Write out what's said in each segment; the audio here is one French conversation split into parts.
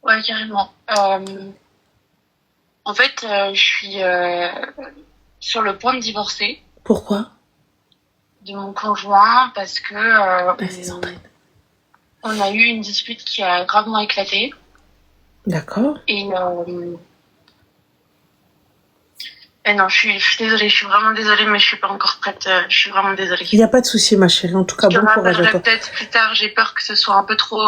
Ouais, carrément. En fait, je suis sur le point de divorcer Pourquoi? de mon conjoint parce que Vas-y, s'entraîne. on a eu une dispute qui a gravement éclaté. D'accord. Et non, je suis désolée, je suis vraiment désolée, mais je suis pas encore prête. Je suis vraiment désolée. Il n'y a pas de souci, ma chérie. En tout cas, Je te bon courage à rappellerai toi. peut-être plus tard, j'ai peur que ce soit un peu trop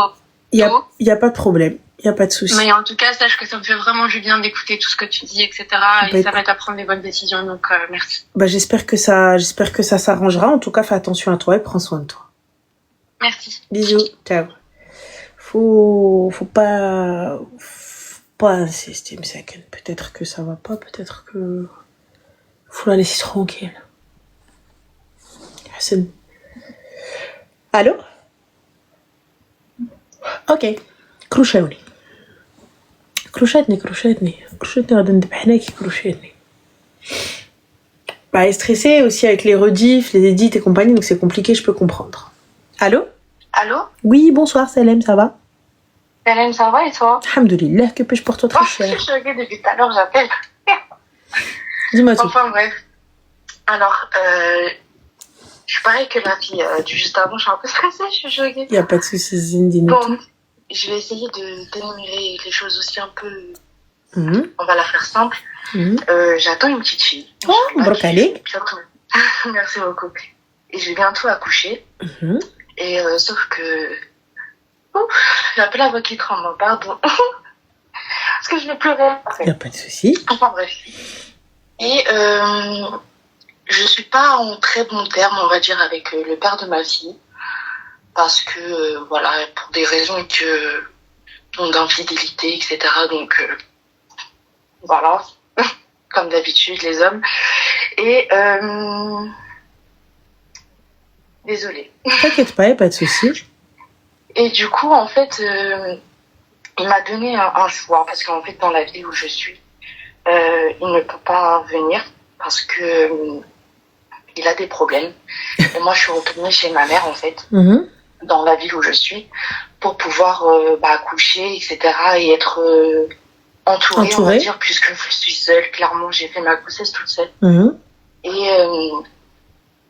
Il tôt. n'y a pas de problème. Il n'y a pas de souci. Mais en tout cas, sache que ça me fait vraiment du bien d'écouter tout ce que tu dis, etc. Et ça m'aide à prendre des bonnes décisions, donc merci. J'espère que ça s'arrangera. En tout cas, fais attention à toi et prends soin de toi. Merci. Bisous. Ciao. Faut pas insister, mais peut-être que ça va pas, peut-être que faut la laisser tranquille. Hassan. Allô? Ok. كروشاوني غادي ندبح هناك كروشاتني. Elle est stressée aussi avec les rediffs, les édits et compagnie, donc c'est compliqué, je peux comprendre. Allô? Allô? Oui, bonsoir Salem, ça va? Salem, ça va et toi? Alhamdoulilah, que puis-je pour toi très cher? Je suis choquée depuis tout à l'heure, j'appelle. Dis-moi tout. Enfin bref. Alors, je suis pareil que la fille du juste avant, je suis un peu stressée, je suis choquée. Y a pas de soucis, Zindine. Bon, je vais essayer de d'énumérer les choses aussi un peu... On va la faire simple. J'attends une petite fille. Oh, brocali. Merci beaucoup. Et je vais bientôt accoucher. Et sauf que... j'ai un peu la voix qui tremble, pardon. Parce que je vais pleurer. Y a pas de souci. Enfin bref. Et je suis pas en très bon terme, on va dire, avec le père de ma fille. Parce que, voilà, pour des raisons d'infidélité, etc. Donc, voilà. Comme d'habitude, les hommes. Et, désolée. T'inquiète pas, y a pas de souci. Et du coup, en fait, il m'a donné un choix. Parce qu'en fait, dans la ville où je suis, il ne peut pas venir. Parce que il a des problèmes. Et moi, je suis retournée chez ma mère, en fait. Dans la ville où je suis. Pour pouvoir accoucher, etc. Et être entourée, on va dire. Puisque je suis seule. Clairement, j'ai fait ma grossesse toute seule. Et...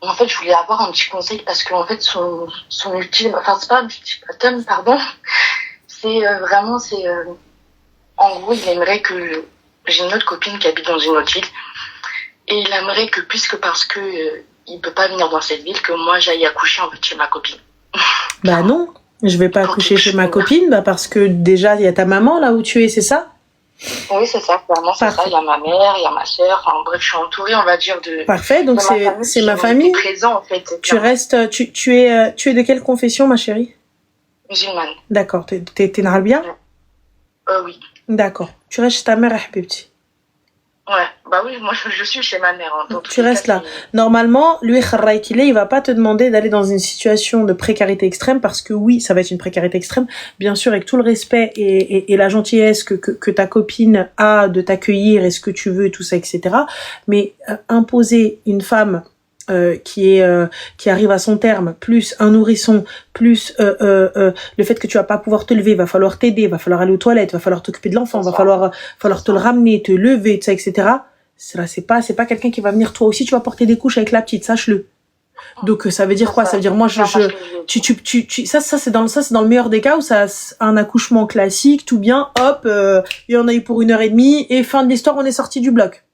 en fait, je voulais avoir un petit conseil parce qu'en fait, son ultime, enfin, c'est pas un ultimatum, pardon. C'est vraiment, en gros, il aimerait que, j'ai une autre copine qui habite dans une autre ville. Et il aimerait que, puisque parce que, il peut pas venir dans cette ville, que moi, j'aille accoucher, en fait, chez ma copine. Bah non, je vais pas accoucher chez ma copine, parce que déjà, il y a ta maman là où tu es, c'est ça? Oui, c'est ça, clairement, c'est ça. Il y a ma mère, il y a ma sœur, enfin bref, je suis entourée, on va dire, de... Parfait, donc c'est ma famille. Présent, en fait. Tu restes, tu es de quelle confession, ma chérie? Musulmane. D'accord, t'es narabia? Oui. D'accord, tu restes chez ta mère, Habibti. Ouais, bah oui, moi je suis chez ma mère. Hein, tu restes là. Normalement, lui, il va pas te demander d'aller dans une situation de précarité extrême parce que oui, ça va être une précarité extrême. Bien sûr, avec tout le respect et la gentillesse que ta copine a de t'accueillir et ce que tu veux et tout ça, etc. Mais imposer une femme qui arrive à son terme, plus un nourrisson, plus le fait que tu vas pas pouvoir te lever, va falloir t'aider, va falloir aller aux toilettes, va falloir t'occuper de l'enfant, va falloir te le ramener, te lever, tout ça, etc. C'est pas quelqu'un qui va venir. Toi aussi, tu vas porter des couches avec la petite, sache-le. Donc ça veut dire quoi? Ça veut dire moi ça c'est dans le meilleur des cas où ça un accouchement classique, tout bien, hop, il y en a eu pour 1h30 et fin de l'histoire, on est sorti du bloc.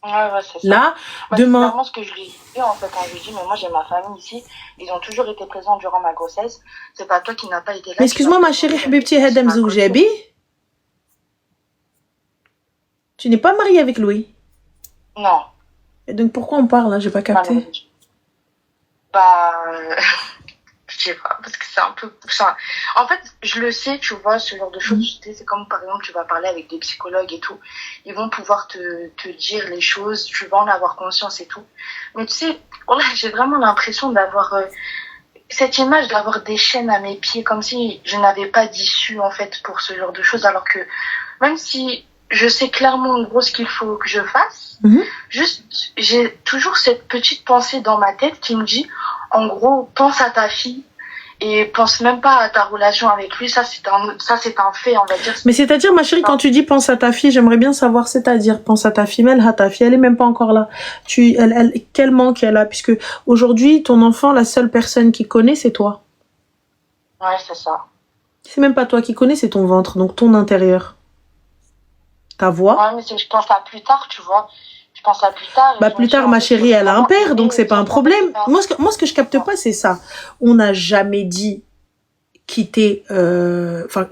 Ouais, c'est ça. Là, demain. C'est vraiment ce que je lui dis en fait quand je lui dis mais moi j'ai ma famille ici, ils ont toujours été présents durant ma grossesse. C'est pas toi qui n'as pas été là. Mais excuse-moi ma chérie, Habibti Hadam Zoujabi. Tu n'es pas mariée avec Louis? Non. Et donc pourquoi on parle là? J'ai pas capté. Je sais pas, parce que c'est un peu... En fait, je le sais, tu vois, ce genre de choses, c'est comme par exemple, tu vas parler avec des psychologues et tout, ils vont pouvoir te dire les choses, tu vas en avoir conscience et tout. Mais tu sais, voilà, j'ai vraiment l'impression d'avoir cette image d'avoir des chaînes à mes pieds, comme si je n'avais pas d'issue, en fait, pour ce genre de choses, alors que même si je sais clairement en gros ce qu'il faut que je fasse, juste, j'ai toujours cette petite pensée dans ma tête qui me dit, en gros, pense à ta fille et pense même pas à ta relation avec lui. Ça, c'est un fait, on va dire. Mais c'est-à-dire, ma chérie, quand tu dis pense à ta fille, j'aimerais bien savoir, c'est-à-dire pense à ta fille, mais ta fille, elle est même pas encore là. Quel manque elle a, puisque aujourd'hui, ton enfant, la seule personne qui connaît, c'est toi. Ouais, c'est ça. C'est même pas toi qui connais, c'est ton ventre, donc ton intérieur. Ta voix. Ouais, mais je pense à plus tard, tu vois. Je pense à plus tard. Bah, plus tard, ma chérie, elle a un père, donc c'est pas un problème. Moi, ce que je capte pas, c'est ça. On n'a jamais dit quitter,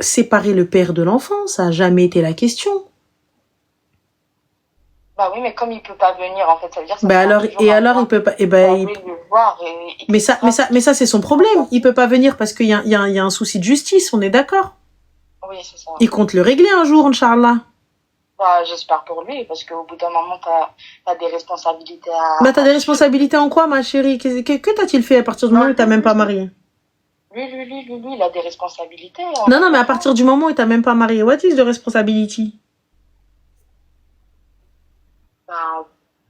séparer le père de l'enfant. Ça a jamais été la question. Bah oui, mais comme il peut pas venir, en fait, ça veut dire que ça bah alors, il peut pas, le voir mais ça, c'est son problème. Il peut pas venir parce qu'il y a un souci de justice, on est d'accord? Oui, c'est ça. Il compte le régler un jour, Inch'Allah. Bah, j'espère pour lui, parce qu'au bout d'un moment, t'as des responsabilités à... Bah, t'as des responsabilités en quoi, ma chérie? Que t'as-il fait à partir du moment où t'as même pas marié? Lui, il a des responsabilités. Non, mais à partir du moment où t'as même pas marié, what is the responsibility? Ben,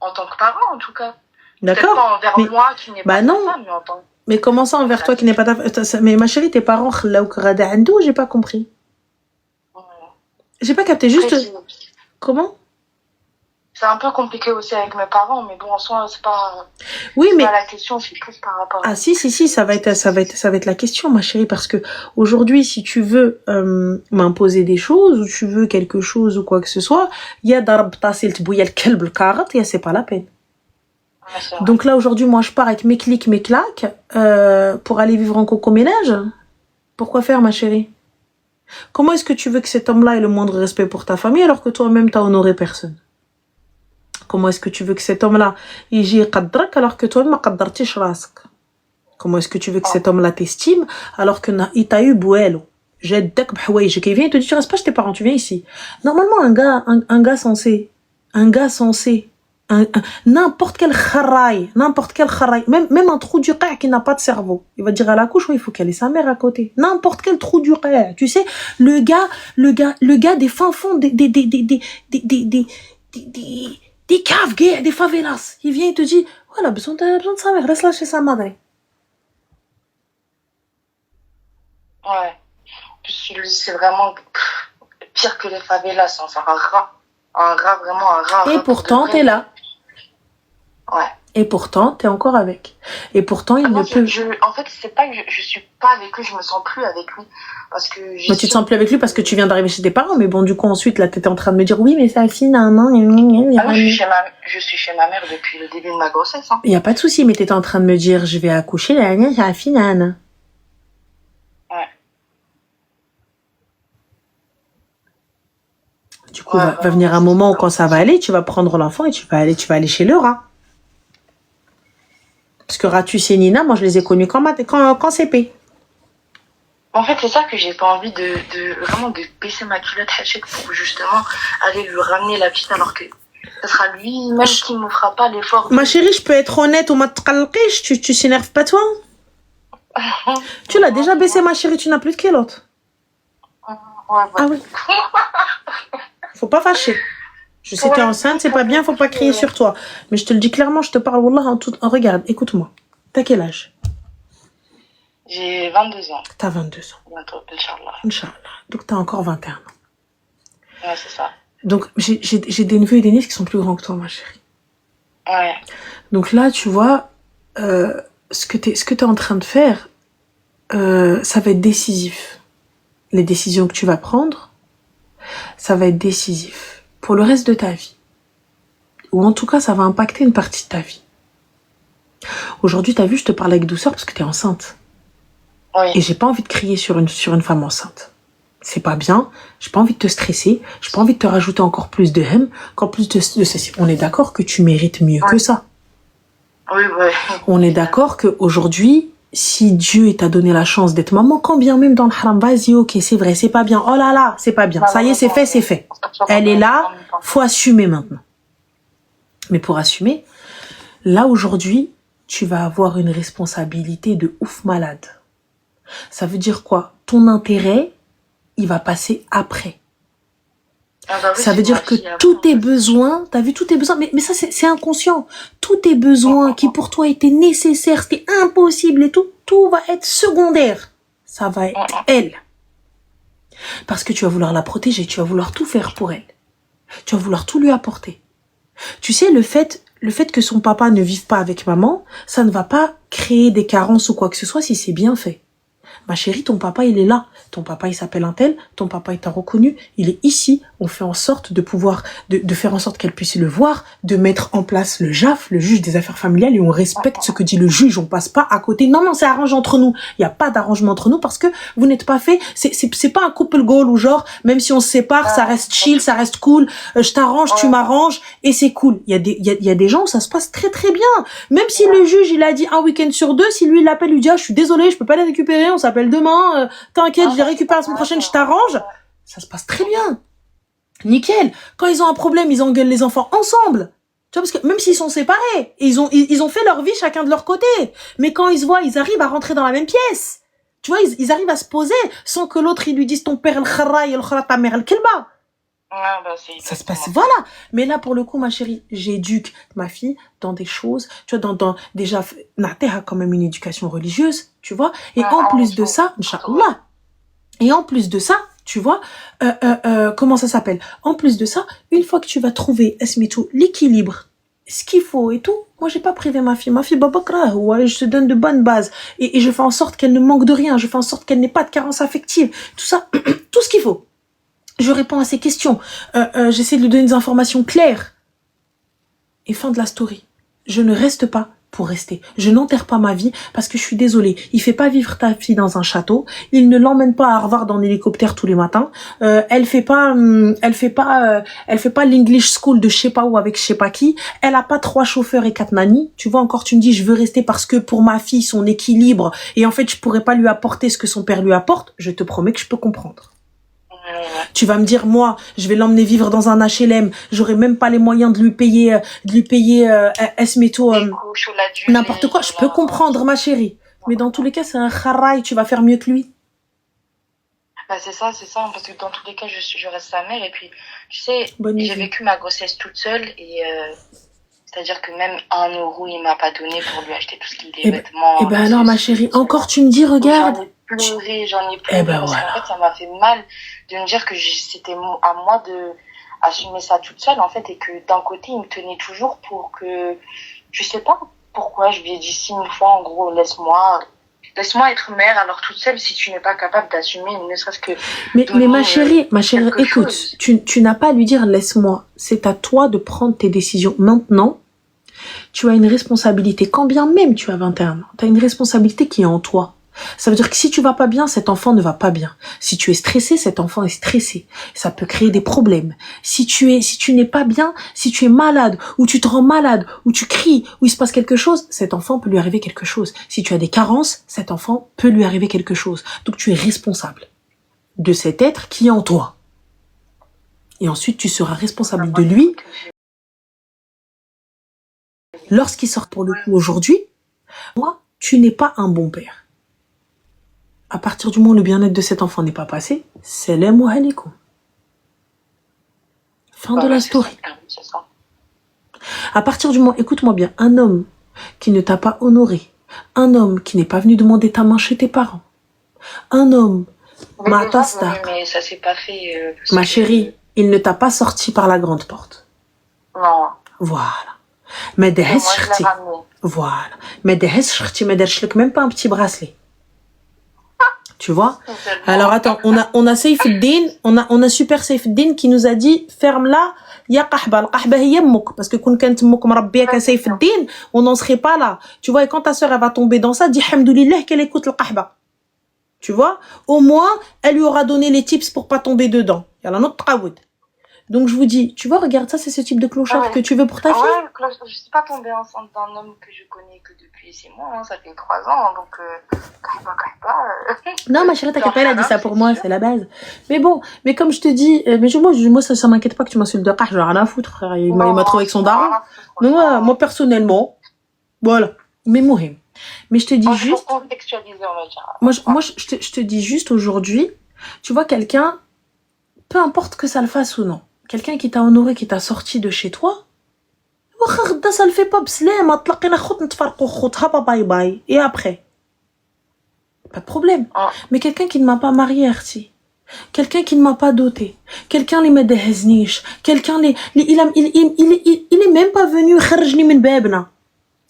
en tant que parent, en tout cas. D'accord. Peut-être pas envers moi, qui n'est pas ta femme, mais en tant que... Mais comment ça, envers toi, qui n'est pas ta femme? Mais ma chérie, tes parents, j'ai pas compris. J'ai pas capté, juste... Comment? C'est un peu compliqué aussi avec mes parents, mais bon, en soi, c'est pas... Oui, mais... pas la question, c'est plus par rapport à... Ah, si, ça va être la question, ma chérie, parce que aujourd'hui, si tu veux m'imposer des choses, ou tu veux quelque chose, ou quoi que ce soit, il y a darb tasil tbouya al-kalb al-karat, et c'est pas la peine. Ouais, donc là, aujourd'hui, moi, je pars avec mes clics, mes claques, pour aller vivre en cocoménage. Pourquoi faire, ma chérie? Comment est-ce que tu veux que cet homme-là ait le moindre respect pour ta famille, alors que toi-même, t'as honoré personne? Comment est-ce que tu veux que cet homme-là يجي يقدرك alors que toi-même ما قدرتيش راسك? Comment est-ce que tu veux que cet homme-là t'estime alors que il t'a eu بوالو جدك بحوايجك? Il vient et te dit tu restes pas chez tes parents, tu viens ici. Normalement un gars sensé, n'importe quel kharaï, même un trou du qaa qui n'a pas de cerveau, il va dire à la couche, il faut qu'elle ait sa mère à côté. N'importe quel trou du qaa, tu sais, le gars des fins fonds des caves, des favelas. Il vient et te dit, voilà, besoin de sa mère, laisse-la chez sa madre. Ouais. Lui, c'est vraiment pire que les favelas, enfin, vraiment un rat. Et pourtant, t'es là. Ouais. Et pourtant, t'es encore avec. Et pourtant, il ne peut... En fait, c'est pas que je suis pas avec lui, je me sens plus avec lui. Parce que mais tu te sens plus avec lui parce que tu viens d'arriver chez tes parents. Mais bon, du coup, ensuite, là, t'étais en train de me dire, oui, mais sa fille, non. Je suis chez ma mère depuis le début de ma grossesse. Hein. Y a pas de souci, mais t'étais en train de me dire, je vais accoucher, sa fille, nan. Ouais. Du coup, va venir un moment où quand ça va aller, tu vas prendre l'enfant et tu vas aller chez le rat. Parce que Ratus et Nina, moi, je les ai connus quand CP. En fait, c'est ça que j'ai pas envie vraiment de baisser ma culotte hachette pour justement aller lui ramener la petite alors que ce sera lui-même qui me fera pas l'effort. Ma chérie, je peux être honnête ou ma tqalqish, tu s'énerves pas toi? Tu l'as déjà baissé, ma chérie, tu n'as plus de culotte. Ouais. Ah oui. Faut pas fâcher. Je sais que t'es enceinte, c'est pas bien, faut pas crier sur toi. Mais je te le dis clairement, je te parle, wallah, regarde, écoute-moi. T'as quel âge? J'ai 22 ans. T'as 22 ans. Bientôt, Inch'Allah. Inch'Allah. Donc t'as encore 21 ans. Ouais, c'est ça. Donc j'ai des neveux et des nièces qui sont plus grands que toi, ma chérie. Ouais. Donc là, tu vois, ce que t'es en train de faire, ça va être décisif. Les décisions que tu vas prendre, ça va être décisif pour le reste de ta vie. Ou en tout cas, ça va impacter une partie de ta vie. Aujourd'hui, t'as vu, je te parle avec douceur parce que t'es enceinte. Oui. Et j'ai pas envie de crier sur une femme enceinte. C'est pas bien, j'ai pas envie de te stresser, j'ai pas envie de te rajouter encore plus de haine, qu'en plus de ceci. On est d'accord que tu mérites mieux que ça. Oui. On est d'accord qu'aujourd'hui, si Dieu t'a donné la chance d'être maman, quand bien même dans le haram, vas-y, ok, c'est vrai, c'est pas bien, oh là là, c'est pas bien, ça y est, c'est fait. Elle est là, faut assumer maintenant. Mais pour assumer, là aujourd'hui, tu vas avoir une responsabilité de ouf malade. Ça veut dire quoi? Ton intérêt, il va passer après. Ça veut dire que tous tes besoins, t'as vu tous tes besoins, mais ça c'est inconscient. Tous tes besoins qui pour toi étaient nécessaires, c'était impossible et tout, tout va être secondaire. Ça va être elle. Parce que tu vas vouloir la protéger, tu vas vouloir tout faire pour elle. Tu vas vouloir tout lui apporter. Tu sais, le fait que son papa ne vive pas avec maman, ça ne va pas créer des carences ou quoi que ce soit si c'est bien fait. Ma chérie, ton papa, il est là. Ton papa, il s'appelle un tel. Ton papa est un reconnu. Il est ici. On fait en sorte de pouvoir, de faire en sorte qu'elle puisse le voir, de mettre en place le JAF, le juge des affaires familiales, et on respecte ce que dit le juge. On passe pas à côté. Non, c'est arrangé entre nous. Il y a pas d'arrangement entre nous parce que vous n'êtes pas fait. C'est pas un couple goal où genre, même si on se sépare, ça reste chill, ça reste cool. Je t'arrange, tu m'arranges et c'est cool. Il y a des gens où ça se passe très très bien. Même si le juge, il a dit un week-end sur 2, si lui, il l'appelle, lui dit, je suis désolé, je peux pas les récupérer, on s'appelle demain, t'inquiète, je les récupère la semaine prochaine, je t'arrange. Ça se passe très bien. Nickel. Quand ils ont un problème, ils engueulent les enfants ensemble. Tu vois, parce que même s'ils sont séparés, ils ont fait leur vie chacun de leur côté. Mais quand ils se voient, ils arrivent à rentrer dans la même pièce. Tu vois, ils arrivent à se poser sans que l'autre, il lui dise ton père el-khara et el-khara ta mère el-kelba. Ça se passe, voilà. Mais là, pour le coup, ma chérie, j'éduque ma fille dans des choses, tu vois, déjà, Naté a quand même une éducation religieuse, tu vois, et en plus de ça, Inch'Allah, et en plus de ça, tu vois, comment ça s'appelle? En plus de ça, une fois que tu vas trouver, Esmitou, l'équilibre, ce qu'il faut et tout, moi, j'ai pas privé ma fille, babakra, ouais, je te donne de bonnes bases, et je fais en sorte qu'elle ne manque de rien, je fais en sorte qu'elle n'ait pas de carence affective, tout ça, tout ce qu'il faut. Je réponds à ses questions. J'essaie de lui donner des informations claires. Et fin de la story. Je ne reste pas pour rester. Je n'enterre pas ma vie parce que je suis désolée. Il fait pas vivre ta fille dans un château. Il ne l'emmène pas à Harvard en hélicoptère tous les matins. Elle fait pas l'English School de je sais pas où avec je sais pas qui. Elle a pas 3 chauffeurs et 4 nannies. Tu vois, encore tu me dis je veux rester parce que pour ma fille son équilibre et en fait je pourrais pas lui apporter ce que son père lui apporte. Je te promets que je peux comprendre. Tu vas me dire, moi, je vais l'emmener vivre dans un HLM. J'aurai même pas les moyens de lui payer, Esmeto, n'importe quoi. Je peux comprendre, ma chérie. Mais dans tous les cas, c'est un kharaï. Tu vas faire mieux que lui. C'est ça, parce que dans tous les cas, je reste sa mère. Et puis, tu sais, j'ai vécu ma grossesse toute seule. Et c'est-à-dire que même 1 euro, il m'a pas donné pour lui acheter tout ce qu'il est, vêtements. Alors, ma chérie, encore tu me dis, regarde. J'en ai pleuré parce qu'en fait, ça m'a fait mal de me dire que c'était à moi de assumer ça toute seule, en fait, et que d'un côté, il me tenait toujours pour que, je sais pas pourquoi, je lui ai dit 1000 fois, en gros, laisse-moi être mère, alors toute seule, si tu n'es pas capable d'assumer, ne serait-ce que... Mais ma chérie, écoute, tu n'as pas à lui dire laisse-moi, c'est à toi de prendre tes décisions. Maintenant, tu as une responsabilité, quand bien même tu as 21 ans, tu as une responsabilité qui est en toi. Ça veut dire que si tu vas pas bien, cet enfant ne va pas bien. Si tu es stressé, cet enfant est stressé. Ça peut créer des problèmes. Si tu n'es pas bien, si tu es malade, ou tu te rends malade, ou tu cries, ou il se passe quelque chose, cet enfant peut lui arriver quelque chose. Si tu as des carences, cet enfant peut lui arriver quelque chose. Donc tu es responsable de cet être qui est en toi. Et ensuite, tu seras responsable de lui. Lorsqu'il sort pour le coup aujourd'hui, moi, tu n'es pas un bon père. À partir du moment où le bien-être de cet enfant n'est pas passé, salam alaikum. Fin de la story. C'est ça. À partir du moment, écoute-moi bien, un homme qui ne t'a pas honoré, un homme qui n'est pas venu demander ta main chez tes parents, un homme, mais ça s'est pas fait. Ma chérie, il ne t'a pas sorti par la grande porte. Non. Voilà. Mais voilà. Mais même pas un petit bracelet. Tu vois? Alors attends, on a Saifuddin, on a Super Saifuddin qui nous a dit ferme-la ya qahba, al-qahba hiya mouk, parce que kun kant mouk mrabbiyaka Saifuddin, on n'en serait pas là. Tu vois, et quand ta sœur elle va tomber dans ça, dis hamdoulillah qu'elle écoute le qahba. Tu vois? Au moins, elle lui aura donné les tips pour pas tomber dedans. Yalla notre tawoud. Donc je vous dis, tu vois, regarde ça, c'est ce type de clochard que tu veux pour ta fille. Ouais, je suis pas tombée enceinte d'un homme que je connais que depuis 6 mois, ça fait 3 ans, donc Non, ma chérie, t'inquiète pas, elle a dit ça pour moi, c'est la base. Mais bon, mais comme je te dis, moi ça m'inquiète pas que tu m'insultes de j'ai rien à foutre, frère. Il m'a trouvé avec son daron. Donc moi personnellement, voilà. Mais mohim. Mais je te dis juste. Pour contextualiser, on va dire. Moi, je te dis juste aujourd'hui, tu vois quelqu'un, peu importe que ça le fasse ou non. Quelqu'un qui t'a honoré, qui t'a sorti de chez toi, ça le fait pas bslam, bye bye. Et après? pas de problème. Ah. Mais quelqu'un qui ne m'a pas marié, Arti, quelqu'un qui ne m'a pas doté, quelqu'un qui m'a deheznish, quelqu'un il est même pas venu kharjni min babna.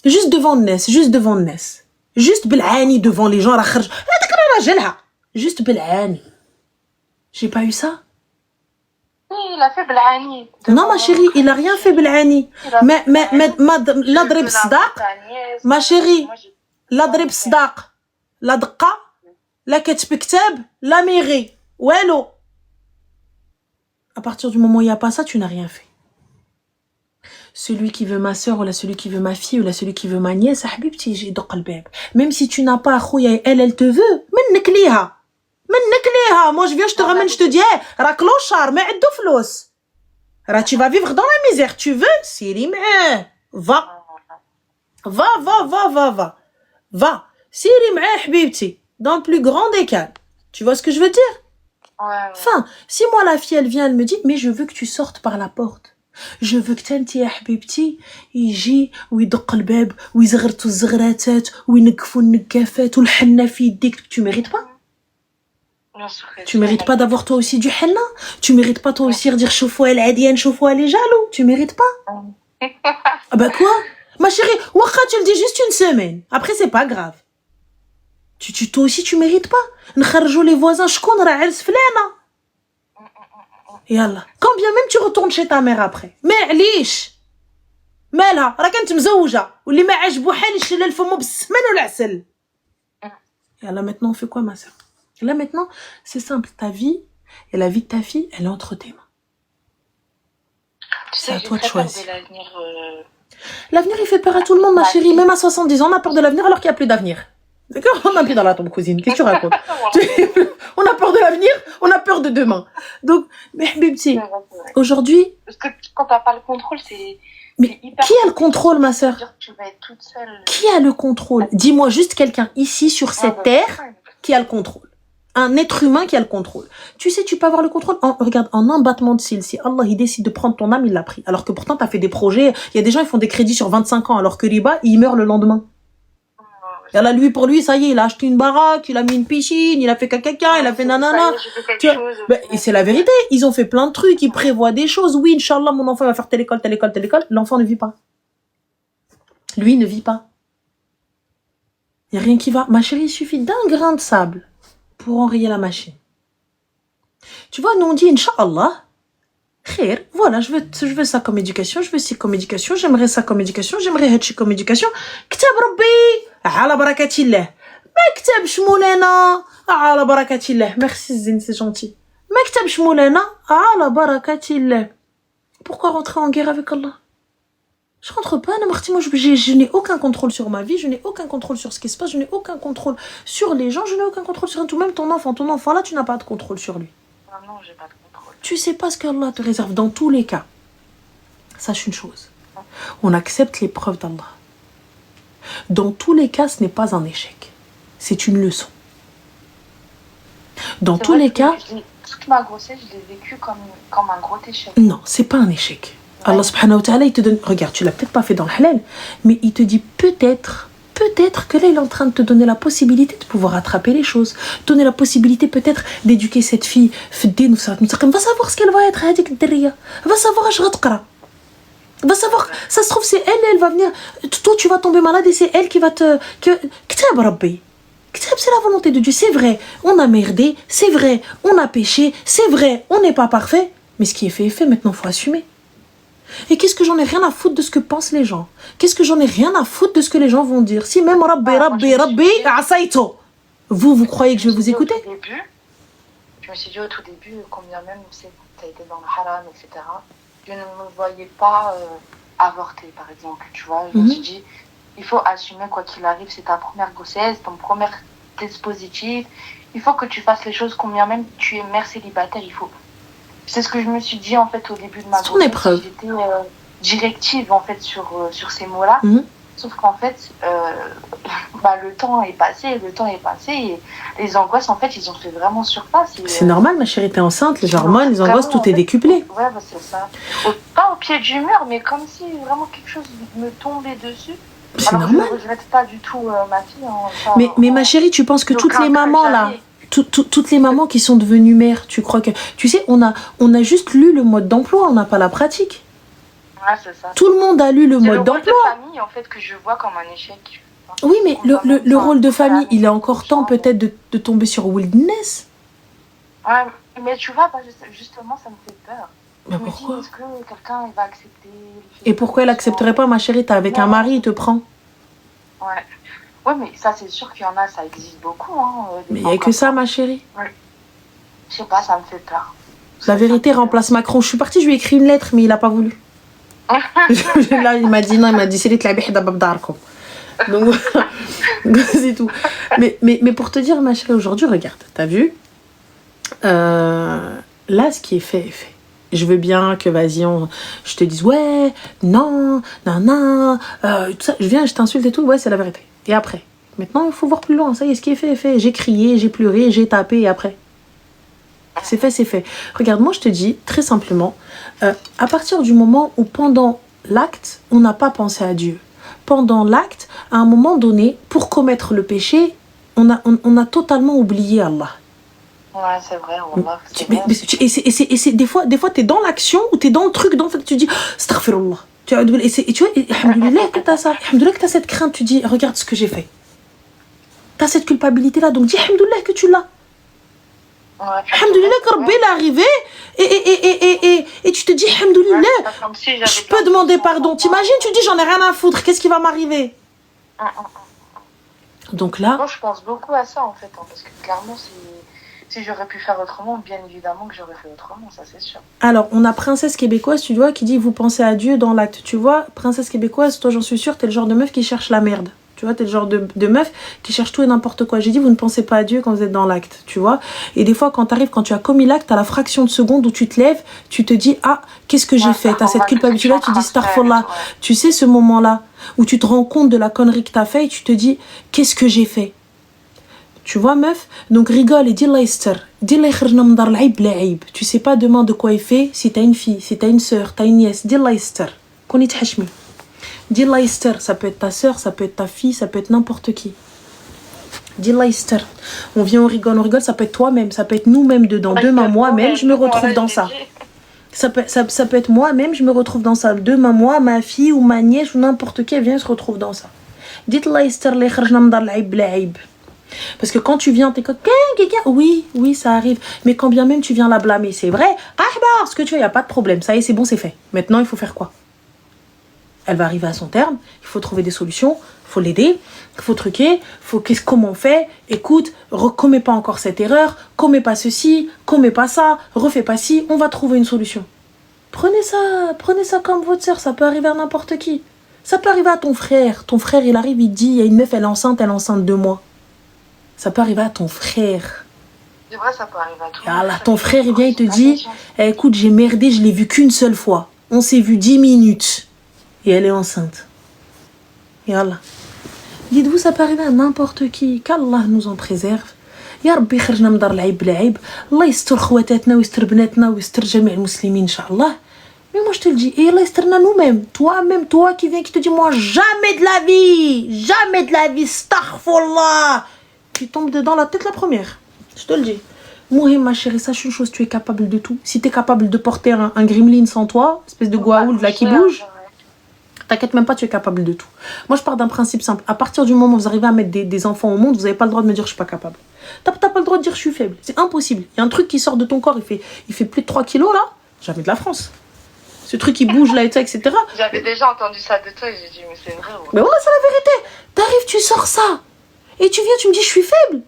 Juste devant Nes, juste devant Nes. Juste بالعاني devant les gens, راه خرج هذاك راه راجلها. Juste بالعاني. J'ai pas eu ça. Oui, il a fait بالعاني. Non, ma chérie, il a rien fait بالعاني. Mais la ضرب صداق. Ma chérie, la ضرب صداق. La دقة. La كتب كتاب. La mairie. والو. À partir du moment où il y a pas ça, tu n'as rien fait. Celui qui veut ma sœur, ou là, celui qui veut ma fille, ou là, celui qui veut ma nièce, حبيبتي يجي يدق الباب. Même si tu n'as pas خويا, elle te veut, منك ليها. Moi je viens, je te ramène, je te dis, hey, راه كلوشار, ما عنده فلوس. راه tu vas vivre dans la misère, tu veux, سيري معاه. Va. سيري معاه حبيبتي. Dans le plus grand des calmes. Tu vois ce que je veux dire? Ouais. Enfin, si moi la fille, elle vient, elle me dit, mais je veux que tu sortes par la porte. Je veux que t'نتي يا حبيبتي يجي ويدق الباب ويزغرتوا الزغراتات وينقفوا النقافات والحنة في يديك. Tu mérites pas? Tu mérites pas d'avoir toi aussi du henna? Tu mérites pas toi aussi de dire شوفوا العادية نشوفوا les jaloux? Tu mérites pas? Ah bah quoi? Ma chérie, واخا tu le dis juste une semaine. Après c'est pas grave. Toi aussi tu mérites pas? نخرجوا les voisins شكون راه عرس فلانة. يلا quand bien même tu retournes chez ta mère après. معليش مالها راه كانت مزوجة واللي ما عجبو حال يشلل فمو بالسمن والعسل. يلا maintenant on fait quoi ma sœur? Là maintenant c'est simple, ta vie et la vie de ta fille elle est entre tes mains. C'est à toi de choisir. L'avenir il fait peur à tout le monde ma chérie, même à 70 ans on a peur de l'avenir alors qu'il n'y a plus d'avenir. D'accord? On a pied dans la tombe, cousine. Qu'est-ce que tu racontes? On a peur de l'avenir, on a peur de demain. Donc, mais Bibti, aujourd'hui. Parce que quand t'as pas le contrôle, c'est. Mais qui a le contrôle, ma sœur? Tu vas être toute seule. Qui a le contrôle? Dis-moi juste quelqu'un ici sur cette terre qui a le contrôle. Un être humain qui a le contrôle. Tu sais, tu peux avoir le contrôle. Regarde, en un battement de cils, si Allah il décide de prendre ton âme, il l'a pris. Alors que pourtant, t'as fait des projets. Il y a des gens, ils font des crédits sur 25 ans, alors que Riba, il meurt le lendemain. Et là, lui, pour lui, ça y est, il a acheté une baraque, il a mis une piscine, il a fait caca, il a fait nanana. Et c'est la vérité. Ils ont fait plein de trucs, ils prévoient des choses. Oui, Inch'Allah, mon enfant va faire telle école. L'enfant ne vit pas. Lui ne vit pas. Il n'y a rien qui va. Ma chérie, il suffit d'un grain de sable pour enrayer la machine. Tu vois, nous on dit Inch'Allah. Khair, voilà, je veux ça comme éducation, je veux ci comme éducation, j'aimerais ça comme éducation, j'aimerais هادشي comme éducation. كتاب ربي على بركة الله. ما كتبش مولانا على بركة الله. Merci Zine, c'est gentil. ما كتبش مولانا على بركة الله. Pourquoi rentrer en guerre avec Allah? Je rentre pas, moi je n'ai aucun contrôle sur ma vie, je n'ai aucun contrôle sur ce qui se passe, je n'ai aucun contrôle sur les gens, je n'ai aucun contrôle sur tout, même ton enfant là, tu n'as pas de contrôle sur lui. Non, j'ai pas de contrôle. Tu sais pas ce qu'Allah te réserve dans tous les cas. Sache une chose. On accepte l'épreuve d'Allah. Dans tous les cas, ce n'est pas un échec. C'est une leçon. Dans tous les cas... Toute ma grossesse, je l'ai vécu comme un gros échec. Non, c'est pas un échec. Ouais. Allah subhanahu wa ta'ala, il te donne... Regarde, tu l'as peut-être pas fait dans le halal, mais il te dit peut-être que là, il est en train de te donner la possibilité de pouvoir attraper les choses. Donner la possibilité peut-être d'éduquer cette fille. Va savoir ce qu'elle va être. Va savoir va savoir, ça se trouve, c'est elle va venir. Toi, tu vas tomber malade et c'est elle qui va te... Ktab Rabbi. Ktab, c'est la volonté de Dieu. C'est vrai, on a merdé. C'est vrai, on a péché. C'est vrai, on n'est pas parfait. Mais ce qui est fait est fait. Maintenant, il faut assumer. Et qu'est-ce que j'en ai rien à foutre de ce que pensent les gens? Qu'est-ce que j'en ai rien à foutre de ce que les gens vont dire? Si même Rabbi, asaito. Vous croyez que je vais vous écouter? Je me suis dit au tout début, combien même tu as été dans le haram, etc. Je ne me voyais pas avorter, par exemple. Tu vois, je me suis dit, il faut assumer quoi qu'il arrive. C'est ta première grossesse, ton premier test positif. Il faut que tu fasses les choses, combien même tu es mère célibataire, il faut. C'est ce que je me suis dit en fait au début de ma grossesse. Ton épreuve. J'étais directive en fait sur ces mots-là. Sauf qu'en fait, le temps est passé et les angoisses en fait ils ont fait vraiment surface. C'est normal ma chérie, t'es enceinte, les hormones, les angoisses, tout est décuplé. Ouais, c'est ça. Pas au pied du mur, mais comme si vraiment quelque chose me tombait dessus. C'est Alors, normal. je ne regrette pas du tout ma fille. Hein, Mais ma chérie, tu penses que toutes les mamans là, toutes les mamans qui sont devenues mères, tu crois que... Tu sais, on a juste lu le mode d'emploi, on n'a pas la pratique. Ouais, c'est ça. Tout le monde a lu le mode d'emploi. C'est le rôle de famille, en fait, que je vois comme un échec. Oui, mais le rôle de famille, il est encore temps peut-être de tomber sur Wilderness. Ouais, mais tu vois, justement, ça me fait peur. Mais pourquoi? Est-ce que quelqu'un va accepter? Et pourquoi elle accepterait pas, ma chérie? T'es avec un mari, il te prend. Ouais. Ouais, mais ça, c'est sûr qu'il y en a, ça existe beaucoup. Hein, mais il n'y a que ça, ma chérie. Ouais. Je sais pas, ça me fait peur. La vérité remplace Macron. Je suis partie, je lui ai écrit une lettre, mais il n'a pas voulu. Là, il m'a dit non, il m'a dit c'est les tlabih d'abab darkom. Donc voilà, c'est tout. Mais pour te dire, ma chérie, aujourd'hui, regarde, t'as vu? Là, ce qui est fait est fait. Je veux bien que, vas-y, je te dise, ouais, non, tout ça. Je viens, je t'insulte et tout, ouais, c'est la vérité. Et après? Maintenant, il faut voir plus loin. Ça y est, ce qui est fait est fait. J'ai crié, j'ai pleuré, j'ai tapé, et après? C'est fait, c'est fait. Regarde, moi, je te dis, très simplement, à partir du moment où, pendant l'acte, on n'a pas pensé à Dieu, pendant l'acte, à un moment donné, pour commettre le péché, on a totalement oublié Allah. Ouais, c'est vrai, on va. Et c'est des fois, t'es dans l'action ou t'es dans le truc, dans fait, tu dis, astaghfirullah. Et tu vois, alhamdoulilah que t'as ça, alhamdoulilah que t'as cette crainte, tu dis, regarde ce que j'ai fait. T'as cette culpabilité-là, donc dis alhamdoulilah que tu l'as. Ouais, alhamdoulilah que Rabbi est arrivé et tu te dis alhamdoulilah, je peux demander pardon. T'imagines, tu dis, j'en ai rien à foutre, qu'est-ce qui va m'arriver? Donc là... Moi, je pense beaucoup à ça, en fait, hein, parce que clairement, si j'aurais pu faire autrement, bien évidemment que j'aurais fait autrement, ça c'est sûr. Alors, on a Princesse Québécoise, tu vois, qui dit vous pensez à Dieu dans l'acte. Tu vois, Princesse Québécoise, toi j'en suis sûre, t'es le genre de meuf qui cherche la merde. Tu vois, t'es le genre de meuf qui cherche tout et n'importe quoi. J'ai dit vous ne pensez pas à Dieu quand vous êtes dans l'acte, tu vois. Et des fois, quand tu as commis l'acte, t'as la fraction de seconde où tu te lèves, tu te dis ah, qu'est-ce que j'ai fait? T'as cette culpabilité-là, tu dis astaghfirullah. Tu sais ce moment-là où tu te rends compte de la connerie que t'as fait et tu te dis qu'est-ce que j'ai fait? Tu vois, meuf? Donc rigole et dis Leicester. Dis Leicester. Tu sais pas demain de quoi il fait. Si t'as une fille, si t'as une soeur, t'as une nièce, dis Leicester. Qu'on y t'hachmi. Dis Leicester. Ça peut être ta soeur, ça peut être ta fille, ça peut être n'importe qui. Dis Leicester. On vient, on rigole, ça peut être toi-même, ça peut être nous-mêmes dedans. Demain, moi-même, je me retrouve dans ça. Ça peut être moi-même, je me retrouve dans ça. Demain, moi, ma fille ou ma nièce ou n'importe qui, elle vient, se retrouve dans ça. Dites Leicester. Parce que quand tu viens, t'es comme oui, ça arrive. Mais quand bien même tu viens la blâmer, c'est vrai. Ce que tu veux, il n'y a pas de problème. Ça y est, c'est bon, c'est fait. Maintenant, il faut faire quoi? Elle va arriver à son terme. Il faut trouver des solutions. Il faut l'aider. Il faut truquer. Comment on fait? Écoute, recommets pas encore cette erreur. Commets pas ceci. Commets pas ça. Refais pas ci. On va trouver une solution. Prenez ça comme votre sœur. Ça peut arriver à n'importe qui. Ça peut arriver à ton frère. Ton frère, il arrive, il dit, il y a une meuf, elle est enceinte 2 mois. Ça peut arriver à ton frère. C'est vrai, ça peut arriver à tout le monde. Alors, ton frère, il vient, il te dit, écoute, j'ai merdé, je l'ai vu qu'une seule fois. On s'est vu 10 minutes. Et elle est enceinte. Et Allah. Dites-vous, ça peut arriver à n'importe qui. Qu'Allah nous en préserve. Ya Rabbi, خرجنا من دار العيب بالعيب. الله يستر خواتاتنا ويستر بناتنا ويستر جميع المسلمين إن شاء الله. Mais moi, je te le dis, et Allah يسترنا nous-mêmes. Toi-même, toi qui viens, qui te dis, moi, jamais de la vie, astaghfirullah. Tu tombes dedans la tête la première. Je te le dis. Mouhim, ma chérie, sache une chose, tu es capable de tout. Si tu es capable de porter un gremlin sans toi, espèce de goa'uld là qui bouge, t'inquiète même pas, tu es capable de tout. Moi, je pars d'un principe simple. À partir du moment où vous arrivez à mettre des enfants au monde, vous n'avez pas le droit de me dire je suis pas capable. T'as pas le droit de dire je suis faible. C'est impossible. Il y a un truc qui sort de ton corps, il fait plus de 3 kilos là. Jamais de la France. Ce truc qui bouge là et tout, etc. J'avais déjà entendu ça de toi et j'ai dit mais c'est vrai. Mais ouais, c'est la vérité. T'arrives, tu sors ça. Et tu viens, tu me dis, je suis faible.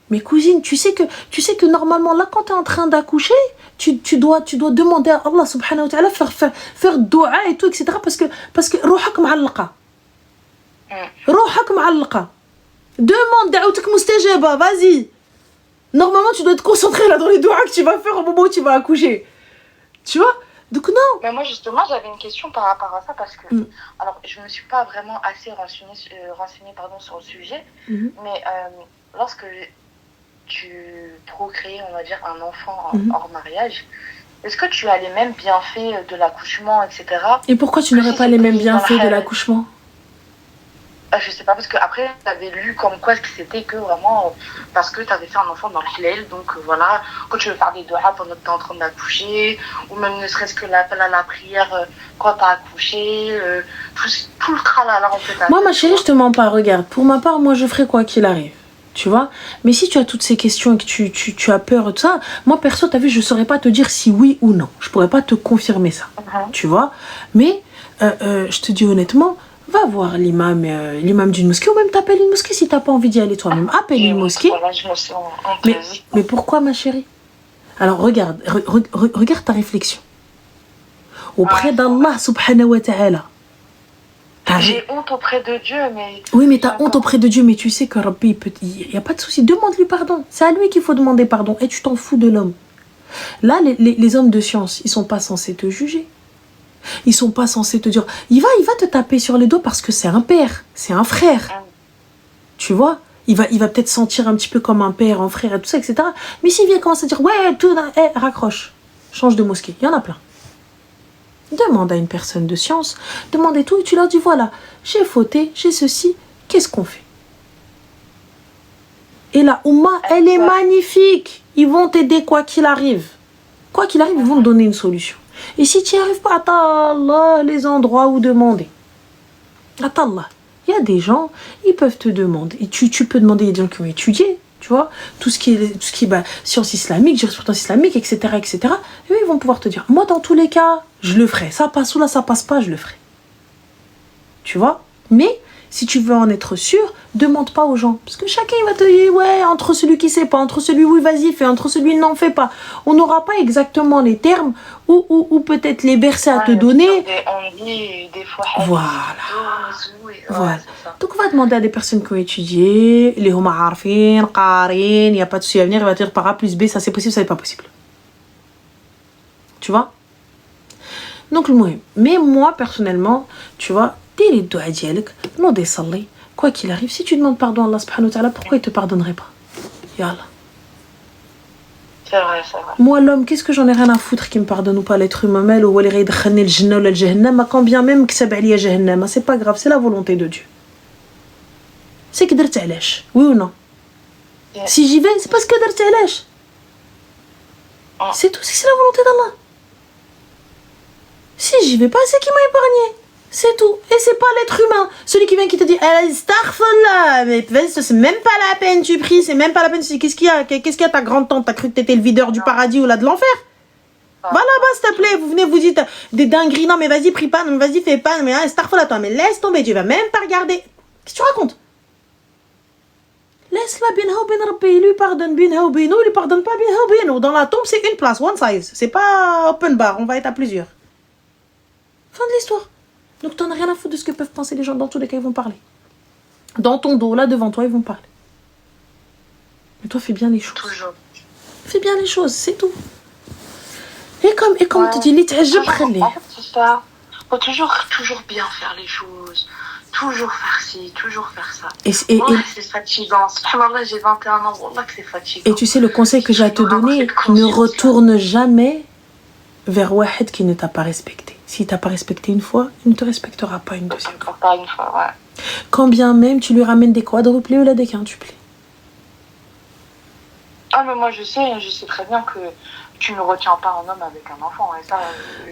Mais cousine, tu sais que normalement, là, quand tu es en train d'accoucher, tu dois demander à Allah subhanahu wa ta'ala, faire dua et tout, etc. Parce que روحك معلقة. روحك معلقة. Demande دعوتك مستجابة, vas-y. Normalement, tu dois être concentré là dans les doigts que tu vas faire au moment où tu vas accoucher. Tu vois? Donc non. Mais moi justement j'avais une question par rapport à ça parce que alors je me suis pas vraiment assez renseignée sur le sujet, mais lorsque tu procréais on va dire un enfant hors mariage, est-ce que tu as les mêmes bienfaits de l'accouchement, etc. Et pourquoi tu n'aurais pas les mêmes bienfaits de l'accouchement? Je sais pas, parce que après, t'avais lu comme quoi que c'était que vraiment parce que t'avais fait un enfant dans le halal, donc voilà, quand tu veux faire des doigts pendant que t'es en train d'accoucher, ou même ne serait-ce que l'appel à la prière quand t'as accouché, tout le tralala en fait. Moi, ma chérie, je te mens pas, regarde, pour ma part, moi je ferai quoi qu'il arrive. Tu vois, mais si tu as toutes ces questions et que tu as peur et tout ça, moi perso, t'as vu, je saurais pas te dire si oui ou non. Je pourrais pas te confirmer ça. Tu vois, mais je te dis honnêtement, va voir l'imam d'une mosquée, ou même t'appelles une mosquée si t'as pas envie d'y aller toi-même. Appelle une mosquée. Voilà, je me sens Mais pourquoi, ma chérie? Alors regarde, regarde ta réflexion. Auprès d'Allah subhanahu wa ta'ala. J'ai honte auprès de Dieu, mais... Oui, mais t'as honte auprès de Dieu, mais tu sais que Rabbi, il n'y a pas de souci. Demande-lui pardon. C'est à lui qu'il faut demander pardon. Et tu t'en fous de l'homme. Là, les hommes de science, ils sont pas censés te juger. Ils sont pas censés te dire... Il va te taper sur les doigts parce que c'est un père, c'est un frère. Tu vois, il va peut-être sentir un petit peu comme un père, un frère et tout ça, etc. Mais s'il vient commencer à dire, ouais, tout, raccroche, change de mosquée. Il y en a plein. Demande à une personne de science, demande et tout, et tu leur dis, voilà, j'ai fauté, j'ai ceci, qu'est-ce qu'on fait? Et la Oumma, elle est magnifique. Ils vont t'aider quoi qu'il arrive. Quoi qu'il arrive, ils vont te donner une solution. Et si tu n'y arrives pas, attends les endroits où demander. Attends, il y a des gens, ils peuvent te demander. Et tu peux demander, il y a des gens qui ont étudié, tu vois, tout ce qui est sciences islamiques, jurisprudence islamique, etc., etc. Et eux, ils vont pouvoir te dire, moi, dans tous les cas, je le ferai. Ça passe ou là, ça passe pas, je le ferai. Tu vois? Mais si tu veux en être sûr, demande pas aux gens. Parce que chacun, il va te dire, ouais, entre celui qui sait pas, entre celui oui, vas-y, fais, entre celui n'en fais pas. On n'aura pas exactement les termes ou peut-être les versets à te donner. Des fois, voilà. Donc, on va demander à des personnes qui ont étudié, les huma arfin, qarin, il n'y a pas de souci à venir, il va te dire par A plus B, ça c'est possible, ça c'est pas possible. Tu vois? Donc, le mot. Mais moi, personnellement, tu vois, dès les doigts dialek, non des salés, quoi qu'il arrive, si tu demandes pardon à Allah subhanahu wa ta'ala, pourquoi il te pardonnerait pas? Yallah. C'est vrai, c'est vrai. Moi, l'homme, qu'est-ce que j'en ai rien à foutre qui me pardonne ou pas, l'être humain, ou les le jannah ou le jahannam, quand bien même que ça ba'liya jahannam, c'est pas grave, c'est la volonté de Dieu. C'est que d'être alash, oui ou non? Si j'y vais, c'est parce que d'être alash. C'est tout, c'est la volonté d'Allah. Si j'y vais pas, c'est qu'il m'a épargné. C'est tout. Et c'est pas l'être humain. Celui qui vient qui te dit astaghfirullah, mais c'est même pas la peine, tu pries, c'est même pas la peine. Qu'est-ce qu'il y a ta grande-tante? T'as cru que t'étais le videur du paradis ou là de l'enfer? Va là-bas, s'il te plaît. Vous venez, vous dites des dingueries. Non, mais vas-y, prie pas. Non, mais vas-y, fais pas. Mais astaghfirullah, toi. Mais laisse tomber. Tu vas même pas regarder. Qu'est-ce que tu racontes? Laisse-la binha ou bin rabbi. Il lui pardonne binha ou binou. Il lui pardonne pas binha ou binou. Dans la tombe, c'est une place, one size. C'est pas open bar. On va être à plusieurs. Fin de l'histoire. Donc t'en as rien à foutre de ce que peuvent penser les gens. Dans tous les cas, ils vont parler. Dans ton dos, là, devant toi, ils vont parler. Mais toi, fais bien les choses. Toujours. Fais bien les choses, c'est tout. Et comme on te dit, je prenne les. En fait, c'est ça. Faut toujours bien faire les choses. Toujours faire ci, toujours faire ça. Et c'est fatigant. Subhanallah, j'ai 21 ans. Wallah que c'est fatigant. Et tu sais, le conseil que j'ai à te donner, ne retourne jamais vers Wahed qui ne t'a pas respecté. S'il t'a pas respecté une fois, il ne te respectera pas une deuxième fois. Pas une fois, ouais. Quand bien même tu lui ramènes des quadruplés ou là des quintuplés. Ah, mais moi je sais très bien que tu ne retiens pas un homme avec un enfant. Et ça,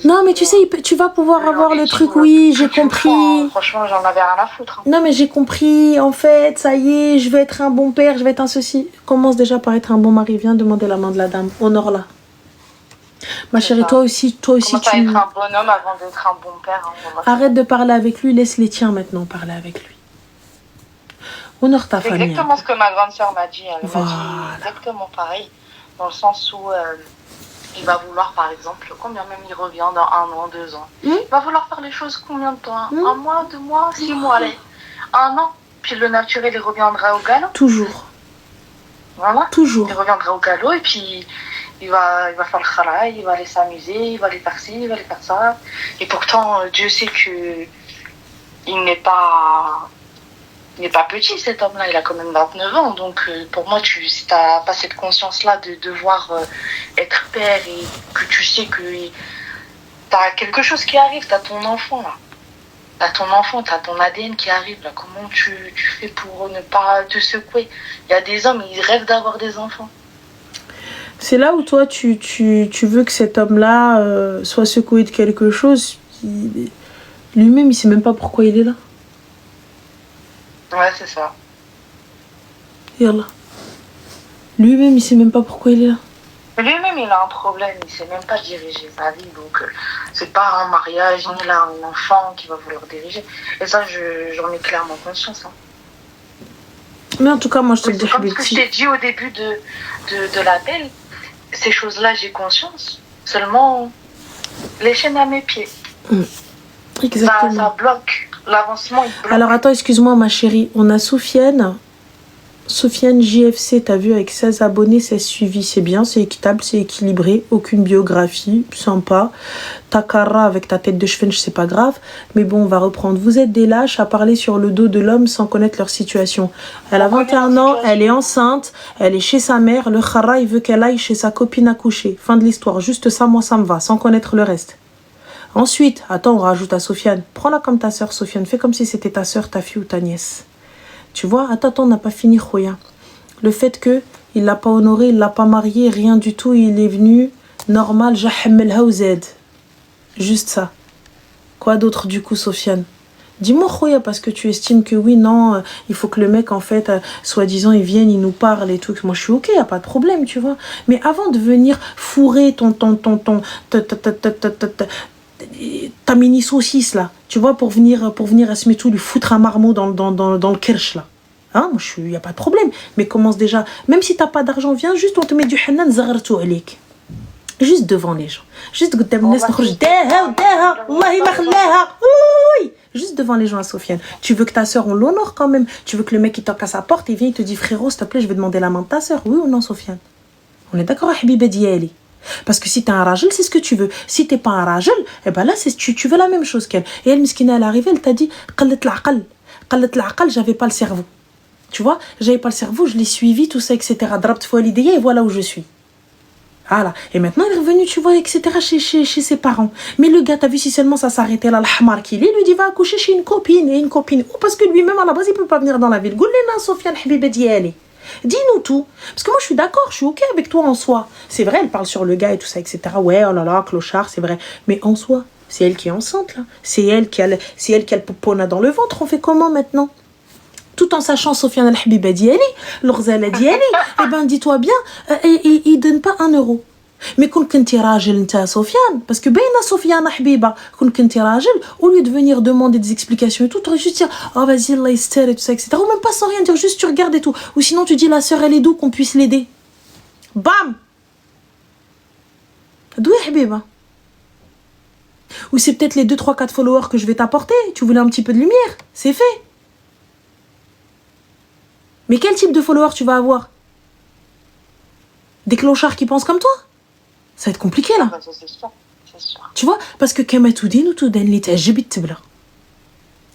non, mais tu sais, tu vas pouvoir avoir le truc, oui, j'ai compris. Franchement, j'en avais rien à foutre. Non, mais j'ai compris, en fait, ça y est, je vais être un bon père, je vais être un ceci. Commence déjà par être un bon mari, viens demander la main de la dame, honore-la. Ma chérie, toi aussi tu... Commence à être un bonhomme avant d'être un bon père. Hein, arrête de parler avec lui, laisse les tiens maintenant parler avec lui. Honore ta famille. C'est exactement ce que ma grande sœur m'a dit. Elle m'a dit exactement pareil. Dans le sens où il va vouloir, par exemple, combien même il revient dans 1 an, 2 ans. Il va vouloir faire les choses combien de temps? 1 mois, 2 mois, 6 mois, allez. 1 an. Puis le naturel, il reviendra au galop. Toujours. Voilà. Toujours. Il reviendra au galop et puis... Il va faire le khara, il va aller s'amuser, il va aller faire ci, il va aller faire ça. Et pourtant, Dieu sait que il n'est pas petit, cet homme-là. Il a quand même 29 ans. Donc, pour moi, si tu n'as pas cette conscience-là de devoir être père et que tu sais que tu as quelque chose qui arrive, tu as ton enfant, là. T'as ton enfant, t'as ton ADN qui arrive là. Comment tu fais pour ne pas te secouer? Il y a des hommes, ils rêvent d'avoir des enfants. C'est là où toi, tu veux que cet homme-là soit secoué de quelque chose. Lui-même, il sait même pas pourquoi il est là. Ouais, c'est ça. Yallah. Lui-même, il sait même pas pourquoi il est là. Lui-même, il a un problème, il sait même pas diriger sa vie, donc c'est pas un mariage, ni là un enfant qui va vouloir diriger. Et ça, j'en ai clairement conscience. Hein. Mais en tout cas, moi, je te le dis, comme ce que je t'ai dit au début de l'appel, ces choses-là, j'ai conscience. Seulement, les chaînes à mes pieds. Exactement. Ça bloque. L'avancement, il bloque. Alors, attends, excuse-moi, ma chérie. On a Soufiane JFC, t'as vu, avec 16 abonnés, 16 suivis, c'est bien, c'est équitable, c'est équilibré, aucune biographie, sympa. Takara avec ta tête de cheveux, c'est pas grave, mais bon, on va reprendre. Vous êtes des lâches à parler sur le dos de l'homme sans connaître leur situation. Elle a 21 ans, elle est enceinte, elle est chez sa mère, le khara, il veut qu'elle aille chez sa copine à coucher. Fin de l'histoire, juste ça, moi, ça me va, sans connaître le reste. Ensuite, attends, on rajoute à Sofiane. Prends-la comme ta sœur, Sofiane, fais comme si c'était ta sœur, ta fille ou ta nièce. Tu vois, attends, on n'a pas fini, Khoya. Le fait que il l'a pas honoré, il l'a pas marié, rien du tout, il est venu normal, jahammelha ou zed. Juste ça. Quoi d'autre du coup, Sofiane? Dis-moi, Khoya, parce que tu estimes que oui, non, il faut que le mec, en fait, soi-disant, il vienne, il nous parle et tout. Moi, je suis ok, y a pas de problème, tu vois. Mais avant de venir fourrer ta mini saucisse là, tu vois, pour venir à ce métro lui foutre un marmot dans le kirsch là. Hein, moi il y a pas de problème, mais commence déjà, même si t'as pas d'argent, viens juste, on te met du hanan zagartu alik. Juste devant les gens. Juste juste devant les gens à Sofiane. Tu veux que ta soeur, on l'honore quand même. Tu veux que le mec il toque à sa porte, il vient, il te dit frérot, s'il te plaît, je vais demander la main de ta soeur. Oui ou non, Sofiane? On est d'accord, Habiba Diali? Parce que si t'es un rajel, c'est ce que tu veux. Si t'es pas un rajel, eh ben là, tu veux la même chose qu'elle. Et elle, miskina, elle est arrivée, elle t'a dit qallat l'aqal, j'avais pas le cerveau. Tu vois, j'avais pas le cerveau, je l'ai suivi, tout ça, etc. Drabt foualidiya, et voilà où je suis. Voilà. Et maintenant, elle est revenue, tu vois, etc. chez ses parents. Mais le gars, t'as vu si seulement ça s'arrêtait là, l'hamar qu'il est, lui dit va accoucher chez une copine. Et une copine. Ou parce que lui-même, à la base, il peut pas venir dans la ville. Goulena, Sofiane, Habiba Diali. Dis-nous tout. Parce que moi, je suis d'accord, je suis ok avec toi en soi. C'est vrai, elle parle sur le gars et tout ça, etc. Ouais, oh là là, clochard, c'est vrai. Mais en soi, c'est elle qui est enceinte, là. C'est elle qui a le popona dans le ventre. On fait comment maintenant? Tout en sachant Sofiane al-Habiba Diali, l'Orzala Diali, eh ben, dis-toi bien, il donne pas 1 euro. Mais quand tu es rajel, tu es Sofiane, parce que ben Sofiane Habiba, quand tu es rajel, au lieu de venir demander des explications et tout, tu aurais juste dire, oh vas-y, Allah et tout ça, etc. Ou même pas sans rien dire, juste tu regardes et tout. Ou sinon tu dis, la sœur, elle est d'où qu'on puisse l'aider. Bam! D'où est Habiba? Ou c'est peut-être les 2, 3, 4 followers que je vais t'apporter. Tu voulais un petit peu de lumière. C'est fait. Mais quel type de followers tu vas avoir? Des clochards qui pensent comme toi? Ça va être compliqué là. C'est sûr. Tu vois, parce que كما تدين وتدان اللي تعجبي التبلة.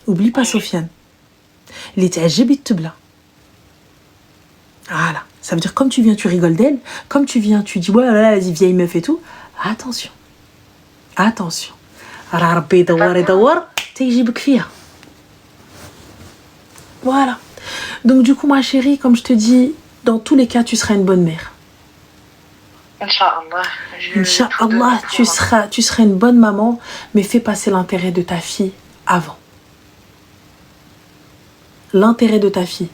Oublie pas Sofiane. اللي تعجبي التبلة. Voilà, ça veut dire comme tu viens tu rigoles d'elle, comme tu viens tu dis ouais vas-y vieille meuf et tout. Attention. راه ربي يدور تيجيبك فيها. Voilà. Donc du coup ma chérie, comme je te dis, dans tous les cas tu seras une bonne mère. Inch'Allah. Inch'Allah, tu seras une bonne maman, mais fais passer l'intérêt de ta fille avant. L'intérêt de ta fille.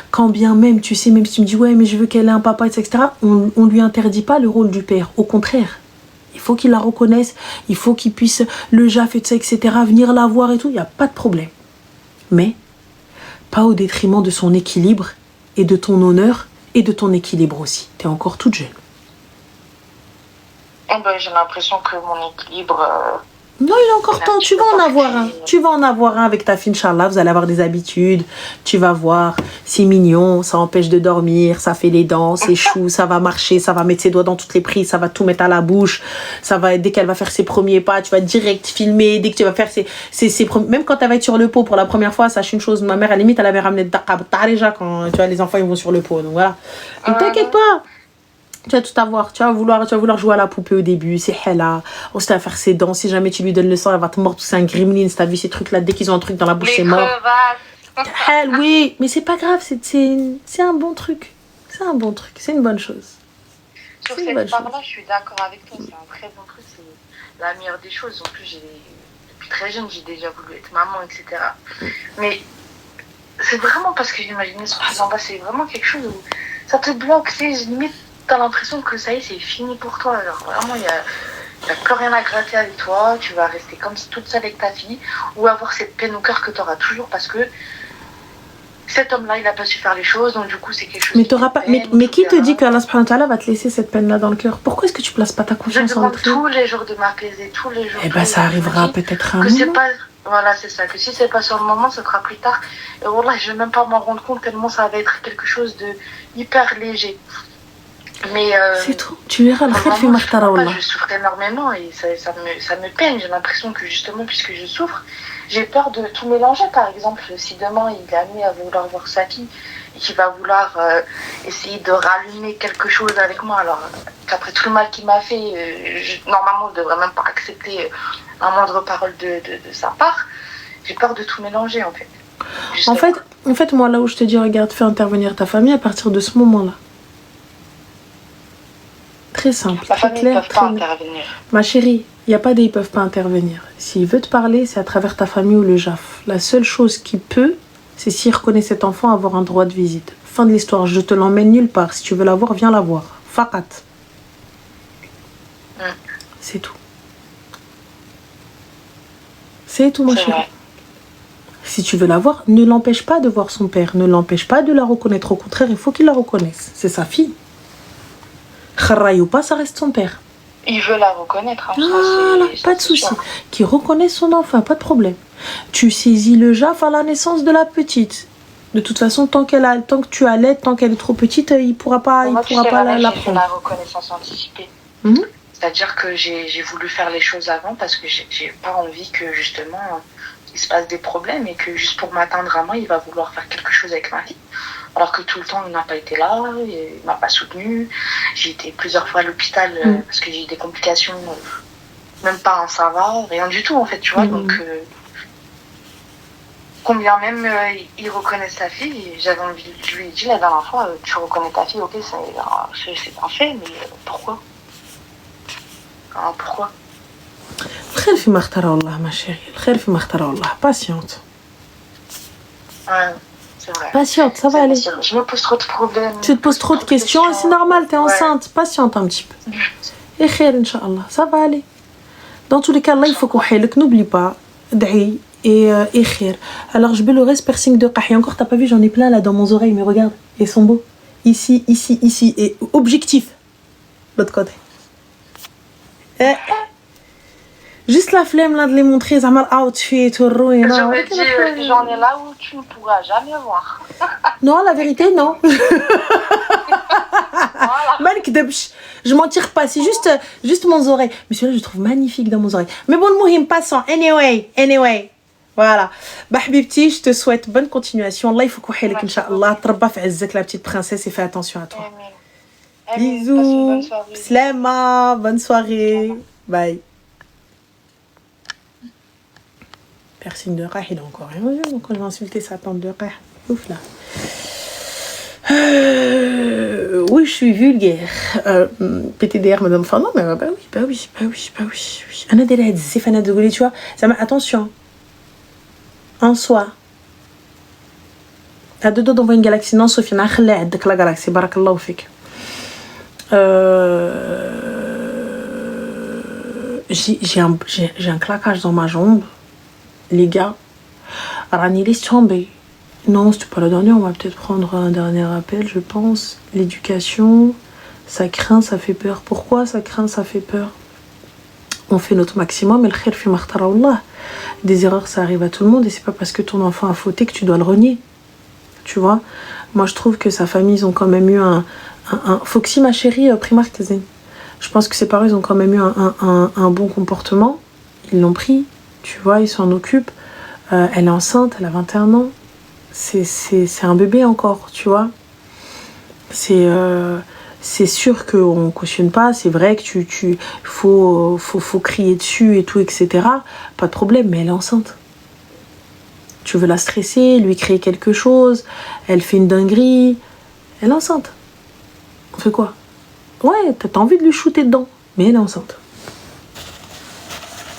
Quand bien même, tu sais, même si tu me dis, ouais, mais je veux qu'elle ait un papa, etc., on lui interdit pas le rôle du père. Au contraire, il faut qu'il la reconnaisse, il faut qu'il puisse le jaf, etc., venir la voir et tout, il n'y a pas de problème. Mais, pas au détriment de son équilibre et de ton honneur et de ton équilibre aussi. Tu es encore toute jeune. J'ai l'impression que mon équilibre... Non, il a encore temps. Tu vas en avoir un. Tu vas en avoir un avec ta fille, Inch'Allah. Vous allez avoir des habitudes. Tu vas voir. C'est mignon. Ça empêche de dormir. Ça fait les dents. C'est chou. Ça va marcher. Ça va mettre ses doigts dans toutes les prises. Ça va tout mettre à la bouche. Ça va, dès qu'elle va faire ses premiers pas, tu vas direct filmer. Dès que tu vas faire ses même quand elle va être sur le pot pour la première fois, sache une chose. Ma mère, à la limite, elle avait ramené de Tareja quand tu vois, les enfants, ils vont sur le pot. Donc voilà. Ne t'inquiète pas. Tu vas tout avoir. Tu vas vouloir jouer à la poupée au début. C'est hella. Ensuite, elle va faire ses dents. Si jamais tu lui donnes le sang, elle va te mordre. C'est un gremlin. T'as vu ces trucs-là. Dès qu'ils ont un truc dans la bouche, c'est mort. Hell, oui. Mais c'est pas grave. C'est un bon truc. C'est un bon truc. C'est une bonne chose. Sur cette part-là, je suis d'accord avec toi. C'est un très bon truc. C'est la meilleure des choses. En plus, depuis très jeune, j'ai déjà voulu être maman, etc. Mais c'est vraiment parce que j'imaginais ce là c'est vraiment quelque chose où ça te bloque. Tu sais, limite, t'as l'impression que ça y est, c'est fini pour toi. Alors vraiment, il y a plus rien à gratter avec toi. Tu vas rester comme toute seule avec ta fille ou avoir cette peine au cœur que tu auras toujours parce que cet homme-là, il n'a pas su faire les choses. Donc du coup, c'est quelque chose. Mais t'auras pas. Mais qui te dit qu'Allah subhanahu wa ta'ala va te laisser cette peine-là dans le cœur? Pourquoi est-ce que tu places pas ta confiance en autrui? Je demande tous les jours de m'apaiser, tous les jours. Eh ben, ça arrivera peut-être un moment. C'est pas. Voilà, c'est ça. Que si c'est pas sur le moment, ça sera plus tard. Et voilà, je vais même pas m'en rendre compte tellement ça va être quelque chose de hyper léger. Mais c'est tout. Tu verras le khayr fi mahtara wallah. Je souffre énormément et ça me peine. J'ai l'impression que justement, puisque je souffre, j'ai peur de tout mélanger. Par exemple, si demain il est amené à vouloir voir sa fille et qu'il va vouloir essayer de rallumer quelque chose avec moi, alors qu'après tout le mal qu'il m'a fait, normalement, je devrais même pas accepter un moindre parole de sa part. J'ai peur de tout mélanger en fait. En fait, moi là où je te dis, regarde, fais intervenir ta famille à partir de ce moment-là. Très simple, la très famille, clair. Ils peuvent pas intervenir. Ma chérie, il n'y a pas ils peuvent pas intervenir. S'il veut te parler, c'est à travers ta famille ou le JAF. La seule chose qu'il peut, c'est s'il reconnaît cet enfant avoir un droit de visite. Fin de l'histoire, je te l'emmène nulle part. Si tu veux la voir, viens la voir. Fakat. C'est tout. C'est tout, ma chérie. Vrai. Si tu veux la voir, ne l'empêche pas de voir son père. Ne l'empêche pas de la reconnaître. Au contraire, il faut qu'il la reconnaisse. C'est sa fille. Kharraï ou pas, ça reste son père. Il veut la reconnaître. Hein, voilà, pas de souci. Qu'il reconnaisse son enfant, pas de problème. Tu saisis le JAF à la naissance de la petite. De toute façon, tant que tu allaites, tant qu'elle est trop petite, il pourra pas la prendre. J'ai la reconnaissance anticipée. C'est-à-dire que j'ai voulu faire les choses avant parce que j'ai pas envie que justement il se passe des problèmes et que juste pour m'atteindre à moi, il va vouloir faire quelque chose avec ma vie. Alors que tout le temps, il n'a pas été là, il m'a pas soutenu. J'ai été plusieurs fois à l'hôpital parce que j'ai eu des complications, même pas un ça va, rien du tout en fait, tu vois. Donc, combien même il reconnaît sa fille, j'avais envie, je lui ai dit la dernière fois, tu reconnais ta fille, ok, c'est un fait, mais pourquoi? Pourquoi? الخير فيما اختار الله ma chérie. الخير فيما اختار الله. Patiente. C'est vrai. Patiente, ça va aller. Je me pose trop de problèmes. Tu te poses trop de questions et c'est normal, t'es enceinte. Patiente un petit peu. Et khair, Inch'Allah, ça va aller. Dans tous les cas, Allah, il faut qu'on حيلك. N'oublie pas, d'ai et khair. Alors, je vais le reste piercing de qahi. Encore, t'as pas vu, j'en ai plein là dans mes oreilles, mais regarde, ils sont beaux. Ici, ici, ici. Et objectif. L'autre côté. Juste la flemme là de les montrer, ça m'a outfit tout roué. J'en ai là où tu ne pourras jamais voir. Non, la vérité, non. Malk debch. Je m'en tire pas, c'est juste mon oreille. Mais celui-là, je le trouve magnifique dans mon oreille. Mais bon, le mouhim passant. Anyway. Voilà. Bah, Habibti, je te souhaite bonne continuation. Allah, il faut qu'on hélèque, Inch'Allah. Trabba fi azzak, la petite princesse, et fais attention à toi. Bisous. Slama. Bonne soirée. Bye. Piercing de Rah, il a encore rien vu, donc on va insulter sa tante de Rah. Ouf là. Oui, je suis vulgaire. PTDR, madame. Enfin, non, mais bah oui. Anna Deled, c'est Fana de Goulet, tu vois. Attention. En soi. T'as deux doigts d'envoyer une galaxie. Non, Sophie, n'a rien avec la galaxie. Barakallahu fik. J'ai un claquage dans ma jambe. Les gars, Rani, laisse tomber. Non, c'était pas la dernière, on va peut-être prendre un dernier appel, je pense. L'éducation, ça craint, ça fait peur. Pourquoi ça craint, ça fait peur? On fait notre maximum, et le khir fi makhtara Allah. Des erreurs, ça arrive à tout le monde, et c'est pas parce que ton enfant a fauté que tu dois le renier. Tu vois? Moi, je trouve que sa famille, ils ont quand même eu un Foxy, ma chérie, Primark Tazen. Je pense que ses parents, ils ont quand même eu un bon comportement. Ils l'ont pris. Tu vois, ils s'en occupent. Elle est enceinte, elle a 21 ans. C'est un bébé encore, tu vois. c'est sûr qu'on cautionne pas, c'est vrai que faut crier dessus et tout, etc. Pas de problème, mais elle est enceinte. Tu veux la stresser, lui créer quelque chose, elle fait une dinguerie, elle est enceinte. On fait quoi? Ouais, t'as envie de lui shooter dedans, mais elle est enceinte.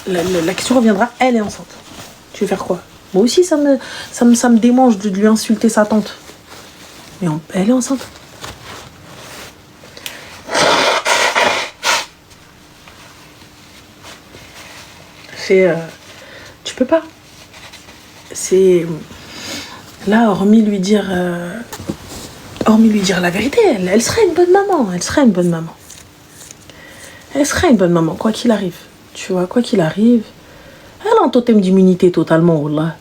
La question reviendra, elle est enceinte. Tu veux faire quoi? Moi aussi, ça me démange de lui insulter sa tante. Mais elle est enceinte. Tu peux pas. C'est... Là, hormis lui dire la vérité, elle serait une bonne maman. Elle serait une bonne maman. Elle serait une bonne maman, quoi qu'il arrive. Tu vois, quoi qu'il arrive. Elle a un totem d'immunité totalement, wallah.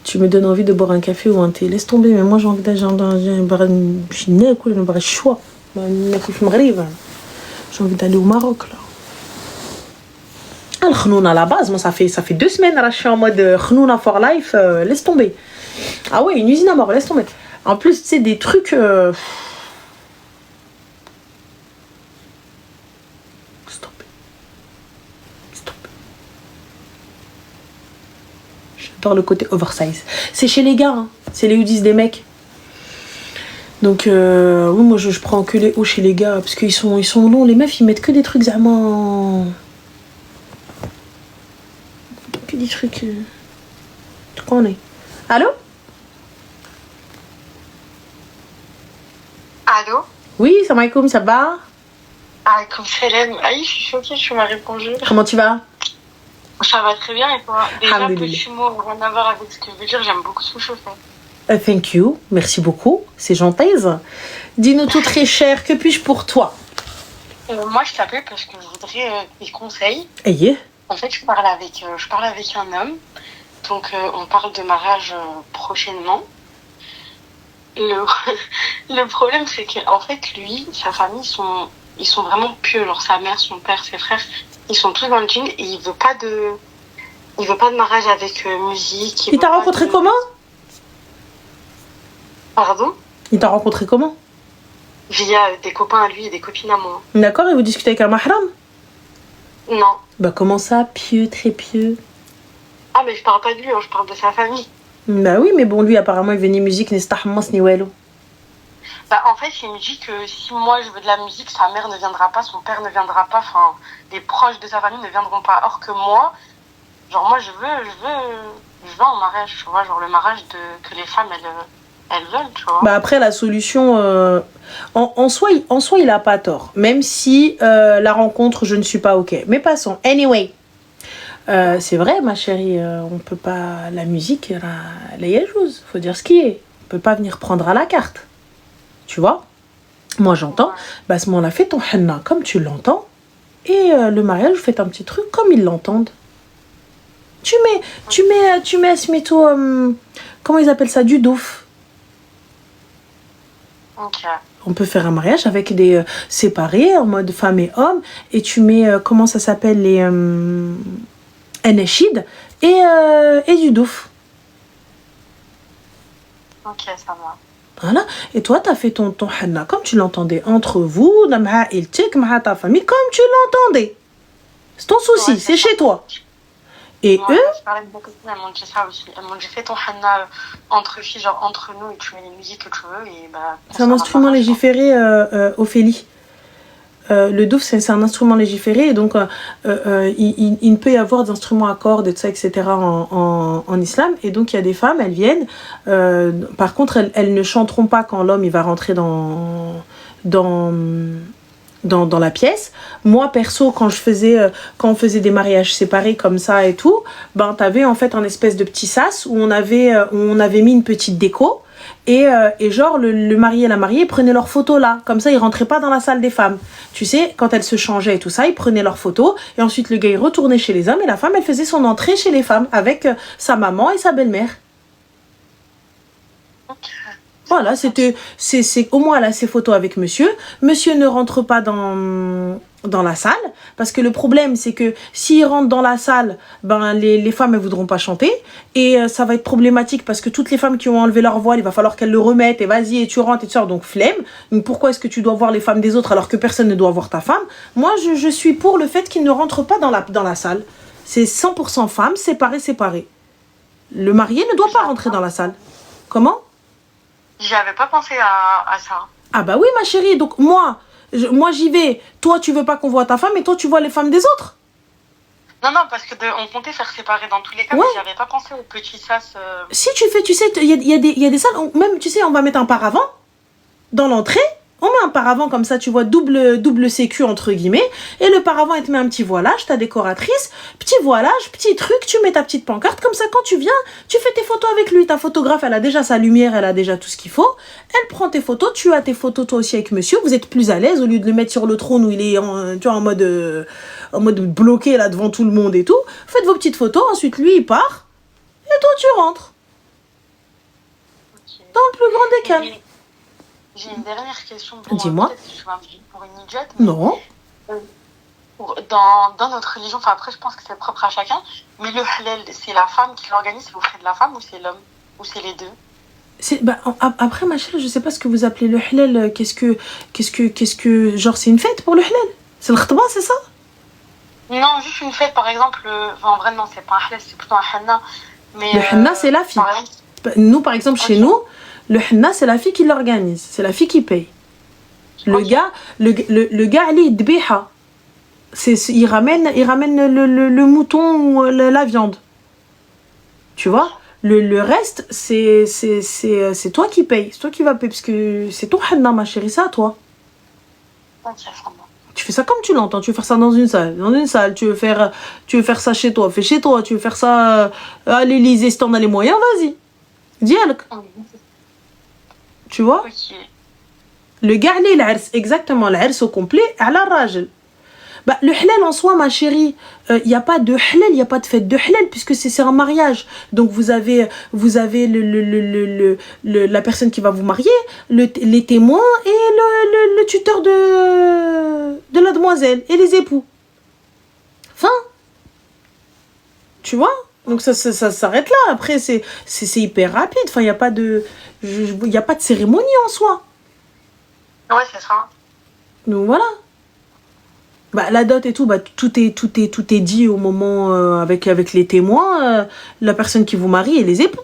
Tu me donnes envie de boire un café ou un thé. Laisse tomber, mais moi j'ai envie d'aller choix. J'ai envie d'aller au Maroc, là. Le khnouna à la base, moi ça fait 2 semaines là, je suis en mode khnouna for life, laisse tomber. Ah ouais, une usine à mort, laisse tomber. En plus, tu sais, des trucs... Stop. J'adore le côté oversize. C'est chez les gars, hein. C'est les hoodies des mecs. Donc, oui, moi je prends que les hauts chez les gars, parce qu'ils sont longs. Les meufs, ils mettent que des trucs vraiment... Que des trucs... Tu connais. Allô? Allô? Oui, salam alaikum, ça va? Alaikum salam. Aïe, je suis choquée, tu m'as répondu. Comment tu vas? Ça va très bien et toi? Déjà, Alhamdulillah. petit mot, rien à voir avec ce que je veux dire, j'aime beaucoup ce chauffer. Thank you, merci beaucoup, c'est gentil. Dis-nous tout très cher, que puis-je pour toi? Moi, je t'appelle parce que je voudrais des conseils. Ayez. En fait, je parle avec un homme. Donc, on parle de mariage prochainement. Le problème, c'est qu'en fait, lui, sa famille, ils sont vraiment pieux. Genre, sa mère, son père, ses frères, ils sont tous dans le djinn et il veut pas de mariage avec musique. Il t'a rencontré comment? Pardon? Il t'a rencontré comment? Via des copains à lui et des copines à moi. D'accord, et vous discutez avec un mahram? Non. Bah comment ça, pieux, très pieux? Ah, mais je parle pas de lui, hein, je parle de sa famille. Bah oui, mais bon, lui, apparemment, il venait musique, n'est ni wello. Bah, en fait, il me dit que si moi je veux de la musique, sa mère ne viendra pas, son père ne viendra pas, enfin, les proches de sa famille ne viendront pas. Or que moi, genre, moi, je veux en mariage, tu vois, genre le mariage que les femmes, elles veulent, tu vois. Bah après, la solution, en soi, il a pas tort. Même si la rencontre, je ne suis pas OK. Mais passons. Anyway. C'est vrai, ma chérie, on peut pas... La musique, la yajouz, faut dire ce qui est. On peut pas venir prendre à la carte. Tu vois? Moi, j'entends. Bah, à ce moment-là, fais ton henna comme tu l'entends. Et le mariage, vous faites un petit truc comme ils l'entendent. Tu mets à ce métaux... comment ils appellent ça? Du douf. Ok. On peut faire un mariage avec des séparés, en mode femme et homme. Et tu mets, comment ça s'appelle, les... Anachid et du douf. Ok, ça va. Voilà. Et toi, t'as fait ton henna comme tu l'entendais entre vous, ta famille, comme tu l'entendais. C'est ton souci, ouais, c'est chez toi. Et ouais, eux... Je parlais de beaucoup de elles m'ont dit ça aussi. Elles m'ont dit, fais ton henna entre filles, genre entre nous, et tu mets les musiques que tu veux. Et bah, c'est un instrument légiféré, Ophélie. Le douf, c'est un instrument légiféré, et donc il ne peut y avoir d'instruments à cordes, et tout ça, etc. en islam. Et donc il y a des femmes, elles viennent. Par contre, elles ne chanteront pas quand l'homme il va rentrer dans la pièce. Moi, perso, quand on faisait des mariages séparés comme ça et tout, ben t'avais en fait un espèce de petit sas où on avait mis une petite déco. Et genre le marié et la mariée prenaient leurs photos là, comme ça ils rentraient pas dans la salle des femmes, tu sais, quand elles se changeaient et tout ça, ils prenaient leurs photos et ensuite le gars il retournait chez les hommes et la femme elle faisait son entrée chez les femmes avec sa maman et sa belle-mère. Voilà, c'est au moins elle a ses photos avec monsieur ne rentre pas dans la salle, parce que le problème c'est que s'ils rentrent dans la salle, ben les femmes elles voudront pas chanter et ça va être problématique parce que toutes les femmes qui ont enlevé leur voile, il va falloir qu'elles le remettent et vas-y et tu rentres et tu sors, donc flemme. Donc pourquoi est-ce que tu dois voir les femmes des autres alors que personne ne doit voir ta femme? Moi je suis pour le fait qu'ils ne rentrent pas dans la salle. C'est 100% femmes, séparées. Le marié ne doit pas rentrer dans la salle. Comment? J'avais pas pensé à ça. Ah bah oui ma chérie, donc moi j'y vais, toi tu veux pas qu'on voit ta femme et toi tu vois les femmes des autres. Non, parce que on comptait faire séparer dans tous les cas, ouais. Mais j'avais pas pensé au petit sas. Si tu fais, tu sais, il y a des salles, même tu sais, on va mettre un paravent dans l'entrée, on met un paravent comme ça, tu vois, double sécu entre guillemets, et le paravent il te met un petit voilage, ta décoratrice, petit voilage, petit truc, tu mets ta petite pancarte, comme ça quand tu viens, tu fais tes photos avec lui, ta photographe elle a déjà sa lumière, elle a déjà tout ce qu'il faut, elle prend tes photos, tu as tes photos toi aussi avec monsieur, vous êtes plus à l'aise, au lieu de le mettre sur le trône où il est tu vois, en mode bloqué là devant tout le monde et tout, faites vos petites photos, ensuite lui il part, et toi tu rentres. Okay. Dans le plus grand des calmes. J'ai une dernière question. Dis-moi. Peut-être que je vais pour une idiote. Non. Dans notre religion, enfin après je pense que c'est propre à chacun, mais le halal, c'est la femme qui l'organise, c'est au frais de la femme ou c'est l'homme? Ou c'est les deux? Après ma chérie, je sais pas ce que vous appelez le halal, qu'est-ce que genre c'est une fête pour le halal? C'est le khitba, c'est ça? Non, juste une fête par exemple, en vrai non, c'est pas un halal, c'est plutôt un henna. Mais le henna c'est la fille. Nous par exemple chez nous, le henna c'est la fille qui l'organise, c'est la fille qui paye. Le gars allez dbiha. Il ramène le mouton ou la viande. Tu vois? Le reste c'est toi qui payes, c'est toi qui vas payer parce que c'est ton henna ma chérie, c'est à toi. Tu fais ça comme tu l'entends, tu veux faire ça dans une salle, tu veux faire ça chez toi, fais chez toi, tu veux faire ça à l'Élysée si t'en as les moyens, vas-y. Dialek. Tu vois? Okay. Le gars, l'ars, exactement, l'ars au complet, à la rajel. Bah, le halal en soi, ma chérie, il n'y a pas de halal, il n'y a pas de fête de halal, puisque c'est un mariage. Donc vous avez la personne qui va vous marier, les témoins et le tuteur de la demoiselle et les époux. Fin. Tu vois? Donc ça s'arrête là. Après, c'est hyper rapide. Enfin, il n'y a pas de cérémonie en soi. Ouais, c'est ça. Donc voilà. Bah, la dot et tout, bah, tout est dit au moment avec les témoins, la personne qui vous marie et les époux.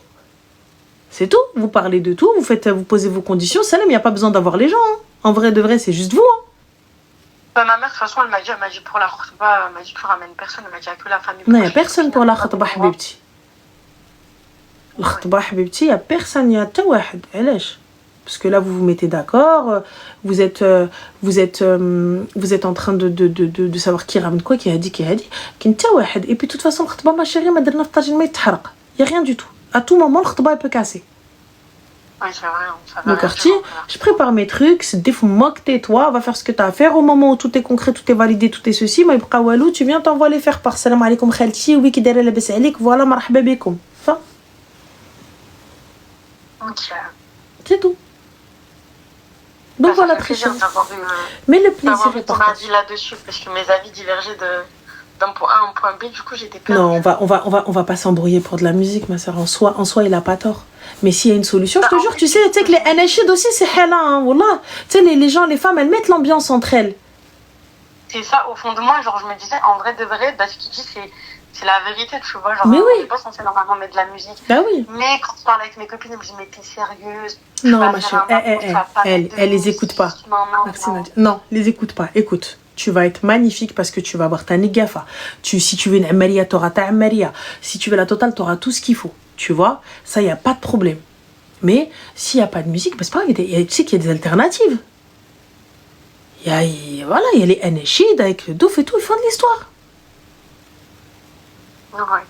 C'est tout. Vous parlez de tout, vous posez vos conditions. Salam, il n'y a pas besoin d'avoir les gens. Hein. En vrai de vrai, c'est juste vous. Hein. Bah, ma mère, de toute façon, elle m'a dit pour la khutba, elle m'a dit tu ramènes personne, elle m'a dit il n'y a que la famille. Non, il n'y a personne pour la khutba, habibti. La khutba, habibti, il n'y a personne, il y a ta wahed. Alash. Parce que là, vous vous mettez d'accord, vous êtes en train de savoir qui ramène quoi, qui a dit. Et puis, de toute façon, le khutba, ma chérie, il n'y a rien du tout. À tout moment, le khutba, il peut casser. Oui, c'est vrai. Le quartier, je prépare mes trucs, c'est des fois, moque, tais-toi, va faire ce que tu as à faire. Au moment où tout est concret, tout est validé, tout est ceci, ma yibqa walou, tu viens, t'envoies les faire par salam alaikum khalti, oui, qui dara labas alik, voilà, marhaba bikoum. Fin. Ok. C'est tout. Donc voilà, très cher. Mais le plaisir est partagé. Ton avis là-dessus, parce que mes avis divergeaient d'un point A à un point B, du coup j'étais perdue. Non, on va pas s'embrouiller pour de la musique, ma soeur. En soi, il a pas tort. Mais s'il y a une solution, je te jure, tu sais que les anachid aussi, c'est halal, hein, wallah. Tu sais, les gens, les femmes, elles mettent l'ambiance entre elles. C'est ça, au fond de moi, genre, je me disais, en vrai de vrai, bah, ce qu'il dit, c'est la vérité, tu vois. Genre, mais oui. On n'est pas censé normalement mettre de la musique. Bah oui. Mais quand je parle avec mes copines, elles me disent, mais t'es sérieuse? Non, ma chérie, elle les écoute pas. Non, les écoute pas. Écoute. Tu vas être magnifique parce que tu vas avoir ta negafa. Si tu veux une amaria, tu auras ta amaria. Si tu veux la totale, tu auras tout ce qu'il faut. Tu vois, ça, il n'y a pas de problème. Mais s'il n'y a pas de musique, bah, c'est pas grave. Tu sais qu'il y a des alternatives. Il y a les anachid avec le douf et tout, ils font de l'histoire. Ouais.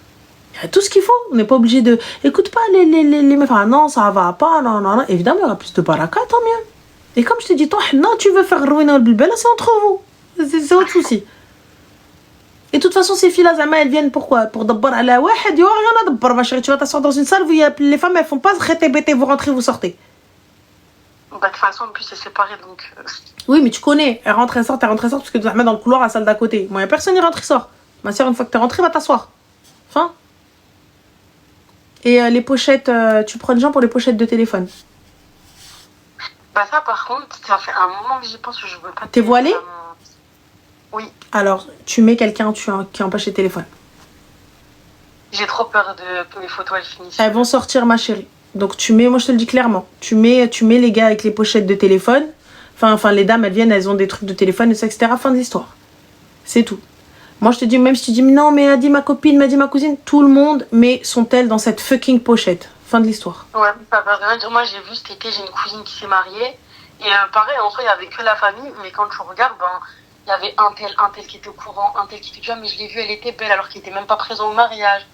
Il y a tout ce qu'il faut. On n'est pas obligé de... Écoute pas les meufs. Ah non, ça va pas. Non. Évidemment, il y aura plus de baraka, tant mieux. Et comme je te dis, toi, non, tu veux faire ruiner le bilbel, c'est entre vous. C'est autre souci. Et de toute façon, ces filles-là, elles viennent pourquoi? Pour d'abord à la wahed, il y aura rien à d'abord, ma chérie. Tu vas t'asseoir dans une salle où les femmes, elles font pas khtébt, vous rentrez, vous sortez. Bah, de toute façon, en plus, c'est séparé, donc... Oui, mais tu connais. Elle rentre, elle sort, parce que tu la mets dans le couloir à la salle d'à côté. Moi, il n'y a personne qui rentre, il sort. Ma soeur, une fois que t'es rentrée, va t'asseoir. Enfin. Et les pochettes, tu prends des gens pour les pochettes de téléphone. Bah ça, par contre, ça fait un moment que j'y pense que je veux pas... T'es voilée? Oui. Alors, tu mets quelqu'un qui est en pochette de téléphone. J'ai trop peur que les photos, elles finissent. Elles vont sortir, ma chérie. Donc, tu mets, moi je te le dis clairement, tu mets les gars avec les pochettes de téléphone. Enfin, les dames, elles viennent, elles ont des trucs de téléphone, etc. Fin de l'histoire. C'est tout. Moi, je te dis, même si tu dis, non, mais a dit ma copine, m'a dit ma cousine, tout le monde met son tel dans cette fucking pochette. Fin de l'histoire. Ouais, moi, j'ai vu cet été, j'ai une cousine qui s'est mariée. Et pareil, en soi, il n'y avait que la famille. Mais quand tu regardes, il y avait un tel qui était au courant, un tel qui était déjà, mais je l'ai vue, elle était belle, alors qu'il n'était même pas présent au mariage.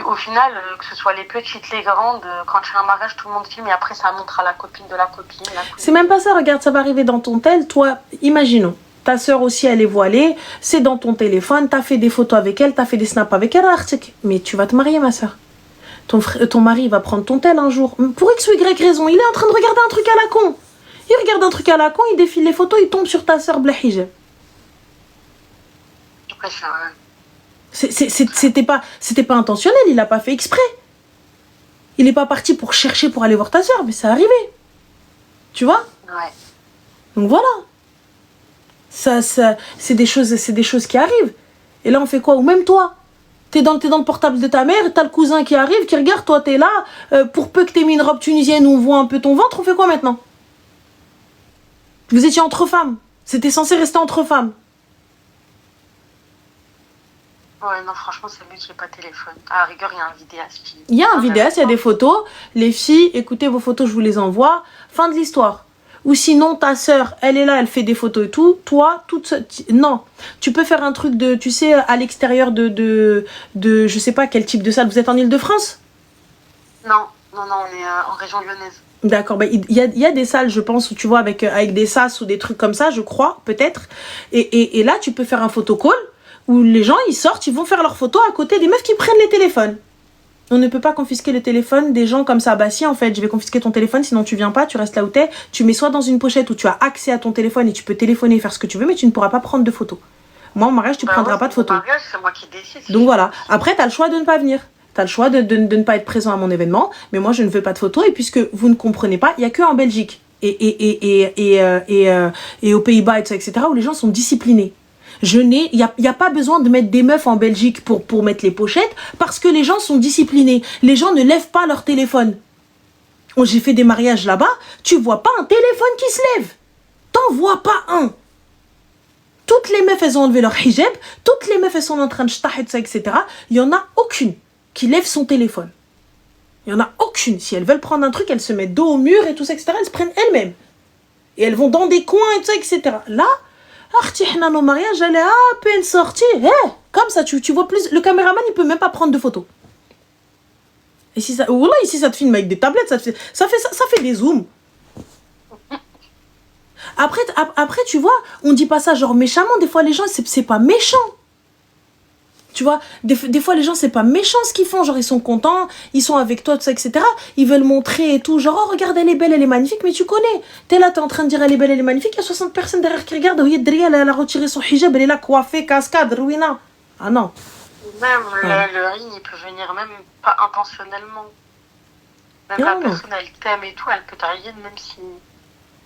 Au final, que ce soit les petites, les grandes, quand tu as un mariage, tout le monde filme et après ça montre à la copine de la copine. C'est même pas ça, regarde, ça va arriver dans ton tel. Toi, imaginons, ta soeur aussi, elle est voilée, c'est dans ton téléphone, t'as fait des photos avec elle, t'as fait des snaps avec elle, mais tu vas te marier, ma soeur. Ton mari va prendre ton tel un jour. Pour X ou Y raison, il est en train de regarder un truc à la con. Il regarde un truc à la con, il défile les photos, il tombe sur ta soeur bla hijab. Après, ça... C'était pas intentionnel, il l'a pas fait exprès. Il est pas parti pour chercher pour aller voir ta soeur, mais ça arrivé. Tu vois? Ouais. Donc voilà. Ça, c'est des choses qui arrivent. Et là, on fait quoi? Ou même toi, t'es dans le portable de ta mère, t'as le cousin qui arrive, qui regarde, toi t'es là, pour peu que t'aies mis une robe tunisienne où on voit un peu ton ventre, on fait quoi maintenant? Vous étiez entre femmes. C'était censé rester entre femmes. Ouais, non, franchement, c'est mieux que j'ai pas de téléphone. À la rigueur, il y a un vidéaste. Il y a un vidéaste, il y a des photos. Les filles, écoutez vos photos, je vous les envoie. Fin de l'histoire. Ou sinon, ta sœur, elle est là, elle fait des photos et tout. Toi, toute seule. Non. Tu peux faire un truc de, tu sais, à l'extérieur de, je sais pas quel type de salle. Vous êtes en Île-de-France? Non, on est en région lyonnaise. D'accord, il y a des salles, je pense, où tu vois, avec des sas ou des trucs comme ça, je crois, peut-être. Et là, tu peux faire un photocall où les gens, ils sortent, ils vont faire leurs photos à côté des meufs qui prennent les téléphones. On ne peut pas confisquer le téléphone des gens comme ça. Bah si, en fait, je vais confisquer ton téléphone, sinon tu viens pas, tu restes là où t'es. Tu mets soit dans une pochette où tu as accès à ton téléphone et tu peux téléphoner et faire ce que tu veux, mais tu ne pourras pas prendre de photos. Moi, au mariage, tu prendras pas de photos. Mariage, c'est moi qui décide. Donc voilà. Après, t'as le choix de ne pas venir. T'as le choix de ne pas être présent à mon événement, mais moi, je ne veux pas de photos. Et puisque vous ne comprenez pas, il y a que en Belgique et aux Pays-Bas, etc., où les gens sont disciplinés. Il y a pas besoin de mettre des meufs en Belgique pour mettre les pochettes, parce que les gens sont disciplinés. Les gens ne lèvent pas leur téléphone. J'ai fait des mariages là-bas, tu vois pas un téléphone qui se lève. T'en vois pas un. Toutes les meufs, elles ont enlevé leur hijab, toutes les meufs, elles sont en train de shtahet, etc. Il y en a aucune qui lève son téléphone. Il y en a aucune. Si elles veulent prendre un truc, elles se mettent dos au mur et tout ça, etc. Elles se prennent elles-mêmes. Et elles vont dans des coins et tout ça, etc. Là, nos mariages, elle est à peine sortie. Comme ça, tu vois plus. Le caméraman, il peut même pas prendre de photos. Et si ça, voilà, ici, ça te filme avec des tablettes, ça fait des zooms. Après, tu vois, on dit pas ça genre méchamment. Des fois, les gens, c'est pas méchant. Tu vois, des fois, les gens, c'est pas méchant ce qu'ils font. Genre, ils sont contents, ils sont avec toi, tout ça, etc. Ils veulent montrer et tout. Genre, oh, regarde, elle est belle, elle est magnifique. Mais tu connais. T'es là, t'es en train de dire, elle est belle, elle est magnifique. Il y a 60 personnes derrière qui regardent. Oui, derrière, elle a retiré son hijab, elle est là, coiffée, cascade, ruina. Ah non. Même le ring, il peut venir même pas intentionnellement. Même la personne, elle t'aime et tout, elle peut t'arriver même si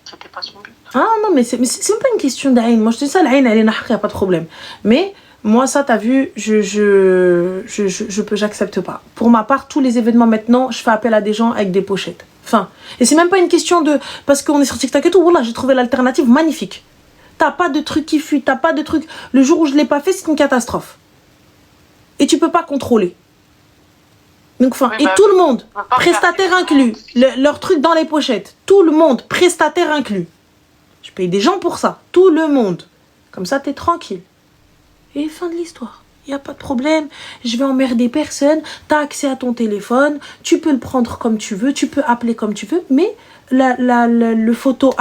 c'était pas son but. Ah non, mais c'est même pas une question d'aïn. Moi, je te dis ça, l'aïn, elle est nahri, y a pas de problème. Mais... moi, ça, t'as vu, j'accepte pas. Pour ma part, tous les événements maintenant, je fais appel à des gens avec des pochettes. Enfin, et c'est même pas une question de... parce qu'on est sur TikTok et tout, voilà, j'ai trouvé l'alternative magnifique. T'as pas de truc qui fuit, t'as pas de truc... Le jour où je l'ai pas fait, c'est une catastrophe. Et tu peux pas contrôler. Donc, enfin, et tout le monde, prestataire inclus, leur truc dans les pochettes, tout le monde, prestataire inclus. Je paye des gens pour ça, tout le monde. Comme ça, t'es tranquille. Et fin de l'histoire. Il n'y a pas de problème. Je vais emmerder personne. Tu as accès à ton téléphone. Tu peux le prendre comme tu veux. Tu peux appeler comme tu veux. Mais la photo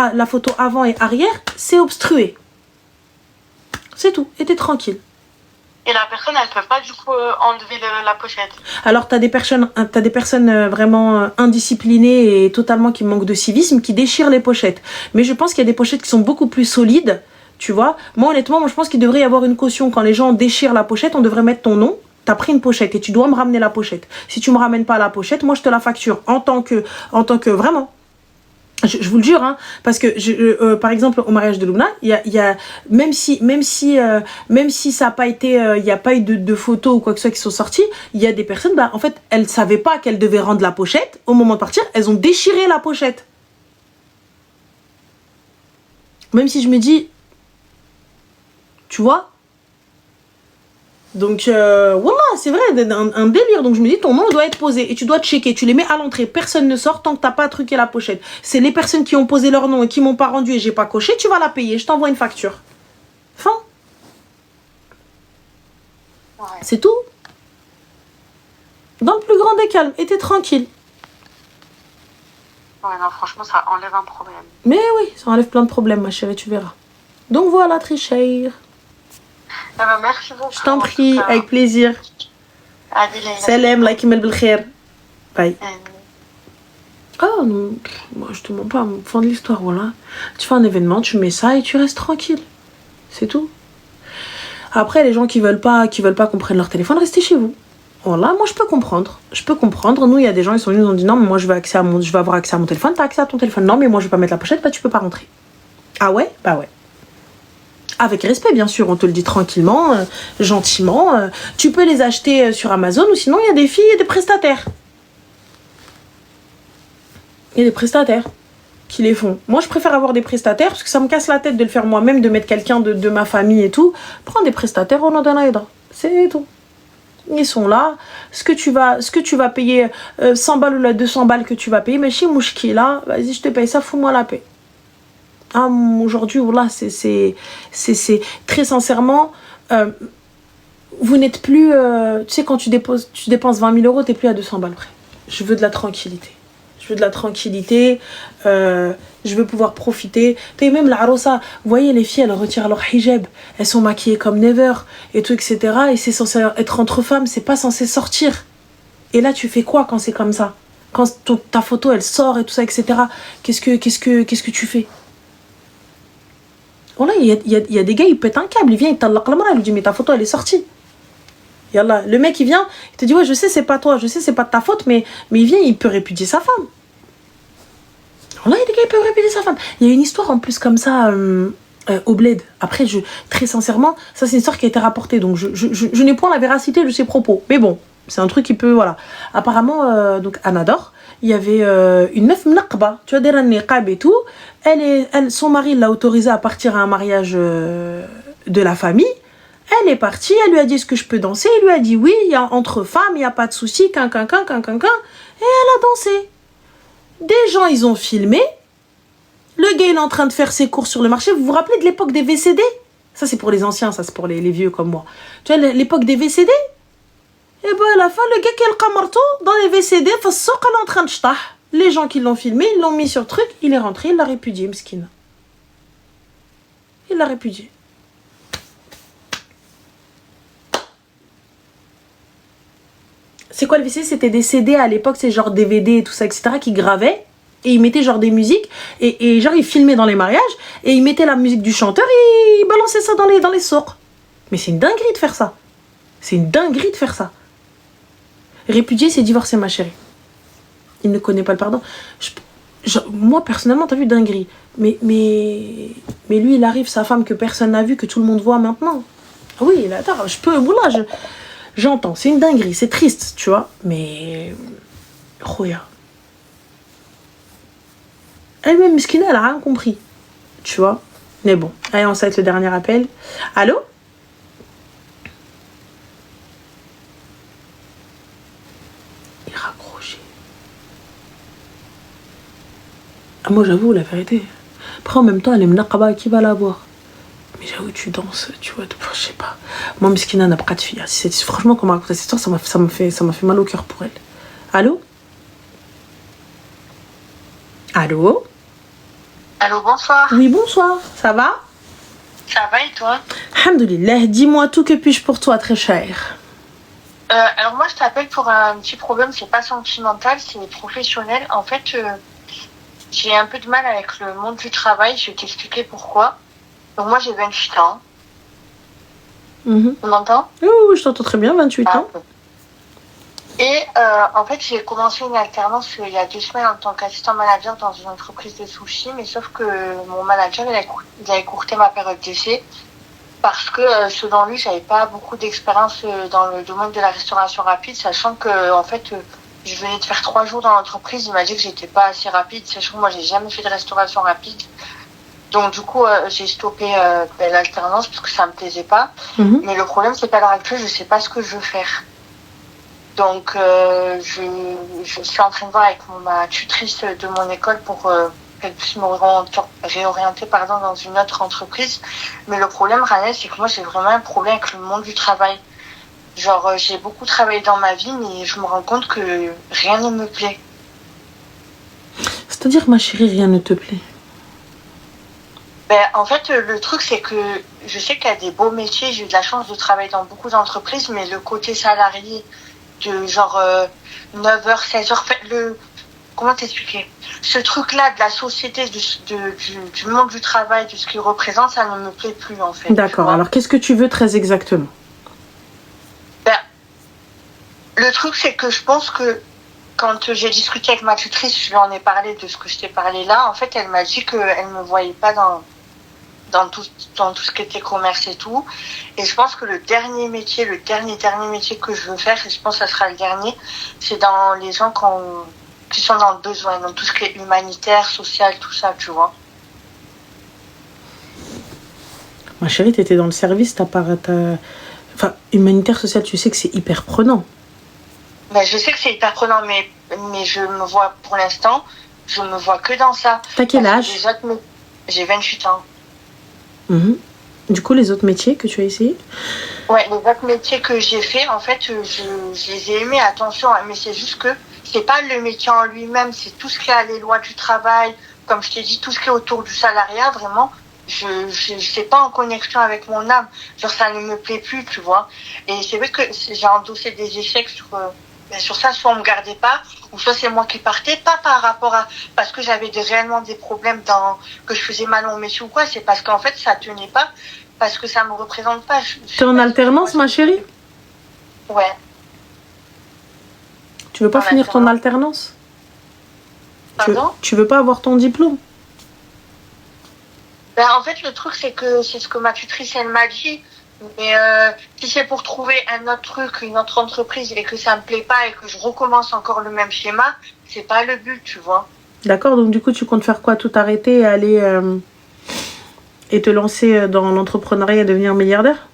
avant et arrière, c'est obstrué. C'est tout. Et t'es tranquille. Et la personne, elle peut pas du coup enlever la pochette. Alors, t'as des personnes vraiment indisciplinées et totalement qui manquent de civisme, qui déchirent les pochettes. Mais je pense qu'il y a des pochettes qui sont beaucoup plus solides, tu vois. Moi, honnêtement, je pense qu'il devrait y avoir une caution. Quand les gens déchirent la pochette, on devrait mettre ton nom. T'as pris une pochette et tu dois me ramener la pochette. Si tu me ramènes pas la pochette, moi, je te la facture en tant que vraiment. Je vous le jure, hein, parce que par exemple au mariage de Luna, il y a même si ça a pas été, il y a pas eu de photos ou quoi que ce soit qui sont sorties, il y a des personnes, bah en fait, elles savaient pas qu'elles devaient rendre la pochette. Au moment de partir, elles ont déchiré la pochette. Même si je me dis, tu vois. Donc, voilà, c'est vrai, un délire. Donc, je me dis, ton nom doit être posé et tu dois checker. Tu les mets à l'entrée. Personne ne sort tant que t'as pas truqué la pochette. C'est les personnes qui ont posé leur nom et qui m'ont pas rendu et j'ai pas coché, tu vas la payer. Je t'envoie une facture. Fin. Ouais. C'est tout. Dans le plus grand des calmes. Et t'es tranquille. Ouais, non, franchement, ça enlève un problème. Mais oui, ça enlève plein de problèmes, ma chérie, tu verras. Donc, voilà, très chère. Ah bah, merci beaucoup. Je t'en prie, avec plaisir. Salam, like email بالخير. Bye. Oh non, moi je te mens pas, fin de l'histoire, voilà. Tu fais un événement, tu mets ça et tu restes tranquille. C'est tout. Après, les gens qui veulent pas qu'on prenne leur téléphone, restez chez vous. Voilà, moi je peux comprendre. Nous, il y a des gens, ils sont venus, ils ont dit non, mais moi je veux avoir accès à mon téléphone. T'as accès à ton téléphone? Non, mais moi je vais pas mettre la pochette, bah tu peux pas rentrer. Ah ouais? Bah ouais. Avec respect, bien sûr, on te le dit tranquillement, gentiment. Tu peux les acheter sur Amazon ou sinon il y a des filles et des prestataires. Il y a des prestataires qui les font. Moi, je préfère avoir des prestataires parce que ça me casse la tête de le faire moi-même, de mettre quelqu'un de ma famille et tout. Prends des prestataires, on en donne un. C'est tout. Ils sont là. Ce que tu vas payer, 100 balles ou la 200 balles que tu vas payer, mais chez Mouchki, là, vas-y, je te paye ça, fous-moi la paix. Ah, aujourd'hui, voilà, c'est très sincèrement, vous n'êtes plus, tu sais, quand tu dépenses 20 000 euros, t'es plus à 200 balles près. Je veux de la tranquillité. Je veux pouvoir profiter. Et même la arosa, vous voyez, les filles, elles retirent leur hijab, elles sont maquillées comme never, et tout, etc. Et c'est censé être entre femmes, c'est pas censé sortir. Et là, tu fais quoi quand c'est comme ça? Quand ta photo, elle sort et tout ça, etc. Qu'est-ce que tu fais? Voilà, il y a des gars, ils pètent un câble, il vient, il t'allaq la mara, il lui dit mais ta photo elle est sortie. Yallah, le mec il vient, il te dit ouais je sais c'est pas toi, je sais c'est pas de ta faute, mais il vient, il peut répudier sa femme. Voilà, il y a des gars, ils peuvent répudier sa femme. Il y a une histoire en plus comme ça au bled. Après, très sincèrement, ça c'est une histoire qui a été rapportée, donc je n'ai point la véracité de ses propos. Mais bon, c'est un truc qui peut, voilà. Apparemment, donc Anador, il y avait une meuf mnaqba, tu vois, des niqab et tout. Son mari l'a autorisée à partir à un mariage de la famille. Elle est partie, elle lui a dit est-ce que je peux danser? Il lui a dit oui, il y a entre femmes, il n'y a pas de souci, et elle a dansé. Des gens, ils ont filmé. Le gars, il est en train de faire ses courses sur le marché. Vous vous rappelez de l'époque des VCD? Ça, c'est pour les anciens, ça, c'est pour les vieux comme moi. Tu vois, l'époque des VCD? Et ben à la fin, le gars qui a le camarto dans les VCD, il est en train de chtah. Les gens qui l'ont filmé, ils l'ont mis sur le truc, il est rentré, il l'a répudié, mskin. Il l'a répudié. C'est quoi le VCD? C'était des CD à l'époque, c'est genre DVD et tout ça, etc. qui gravaient. Et ils mettaient genre des musiques. Et genre ils filmaient dans les mariages. Et ils mettaient la musique du chanteur et ils balançaient ça dans les sourds. Mais c'est une dinguerie de faire ça. Répudier, c'est divorcer, ma chérie. Il ne connaît pas le pardon. Moi, personnellement, t'as vu, dinguerie. Mais lui, il arrive, sa femme que personne n'a vu, que tout le monde voit maintenant. Oui, là, attends, j'entends. C'est une dinguerie, c'est triste, tu vois. Mais... Roya. Elle-même, Miskina, elle a rien compris. Tu vois. Mais bon. Allez, on s'arrête le dernier appel. Allô? Moi j'avoue la vérité. Après en même temps elle est mnaqaba, qui va la voir? Mais j'avoue tu danses, tu vois, je sais pas. Moi Miskina n'a pas de fille. Franchement quand on m'a raconté cette histoire ça m'a fait mal au cœur pour elle. Allô? Allô, bonsoir. Oui bonsoir, ça va? Ça va et toi? Alhamdoulilah, dis-moi tout, que puis-je pour toi, très cher? Alors moi, je t'appelle pour un petit problème, c'est pas sentimental, c'est professionnel. En fait, j'ai un peu de mal avec le monde du travail, je vais t'expliquer pourquoi. Donc moi, j'ai 28 ans. Tu m'entends? Oui, je t'entends très bien, 28 ans. Et en fait, j'ai commencé une alternance il y a 2 semaines en tant qu'assistant manager dans une entreprise de sushi, mais sauf que mon manager, il a écourté ma période d'essai parce que selon lui, j'avais pas beaucoup d'expérience dans le domaine de la restauration rapide, sachant que en fait, je venais de faire 3 jours dans l'entreprise. Il m'a dit que j'étais pas assez rapide, sachant que moi, j'ai jamais fait de restauration rapide. Donc du coup, j'ai stoppé l'alternance parce que ça me plaisait pas. Mais le problème, c'est qu'à l'heure actuelle, je sais pas ce que je veux faire. Donc, je suis en train de voir avec ma tutrice de mon école pour qu'elle puisse me réorienter dans une autre entreprise. Mais le problème, Ranel, c'est que moi, j'ai vraiment un problème avec le monde du travail. Genre, j'ai beaucoup travaillé dans ma vie, mais je me rends compte que rien ne me plaît. C'est-à-dire, ma chérie, rien ne te plaît? Ben, en fait, le truc, c'est que je sais qu'il y a des beaux métiers. J'ai eu de la chance de travailler dans beaucoup d'entreprises, mais le côté salarié, de genre 9h, 16h, comment t'expliquer? Ce truc-là de la société, du monde du travail, de ce qu'il représente, ça ne me plaît plus en fait. D'accord, alors qu'est-ce que tu veux très exactement? Ben, le truc, c'est que je pense que quand j'ai discuté avec ma tutrice, je lui en ai parlé de ce que je t'ai parlé là. En fait, elle m'a dit qu'elle ne me voyait pas dans tout ce qui était commerce et tout. Et je pense que le dernier métier que je veux faire, et je pense que ça sera le dernier, c'est dans les gens qui sont dans le besoin, dans tout ce qui est humanitaire, social, tout ça, tu vois. Ma chérie, t'étais dans le service, enfin, humanitaire, social, tu sais que c'est hyper prenant. Ben, je sais que c'est hyper prenant, mais je me vois, pour l'instant, je me vois que dans ça. T'as quel âge? J'ai 28 ans. Du coup, les autres métiers que tu as essayé? Ouais, les autres métiers que j'ai fait, en fait, je les ai aimés, attention, mais c'est juste que c'est pas le métier en lui-même, c'est tout ce qui est à les lois du travail, comme je t'ai dit, tout ce qui est autour du salariat, vraiment, je sais pas en connexion avec mon âme. Genre, ça ne me plaît plus, tu vois. Et c'est vrai que j'ai endossé des échecs sur ça, soit on me gardait pas, ou soit c'est moi qui partais, pas par rapport à, parce que j'avais réellement des problèmes que je faisais mal au métier ou quoi, c'est parce qu'en fait, ça tenait pas, parce que ça me représente pas. T'es en alternance, ma chérie? Ouais. Tu veux pas finir ton alternance? Pardon? Tu veux pas avoir ton diplôme? Ben, en fait, le truc, c'est que c'est ce que ma tutrice, elle m'a dit. Mais si c'est pour trouver un autre truc, une autre entreprise et que ça me plaît pas et que je recommence encore le même schéma, c'est pas le but, tu vois. D'accord, donc du coup, tu comptes faire quoi? Tout arrêter et aller et te lancer dans l'entrepreneuriat et devenir milliardaire?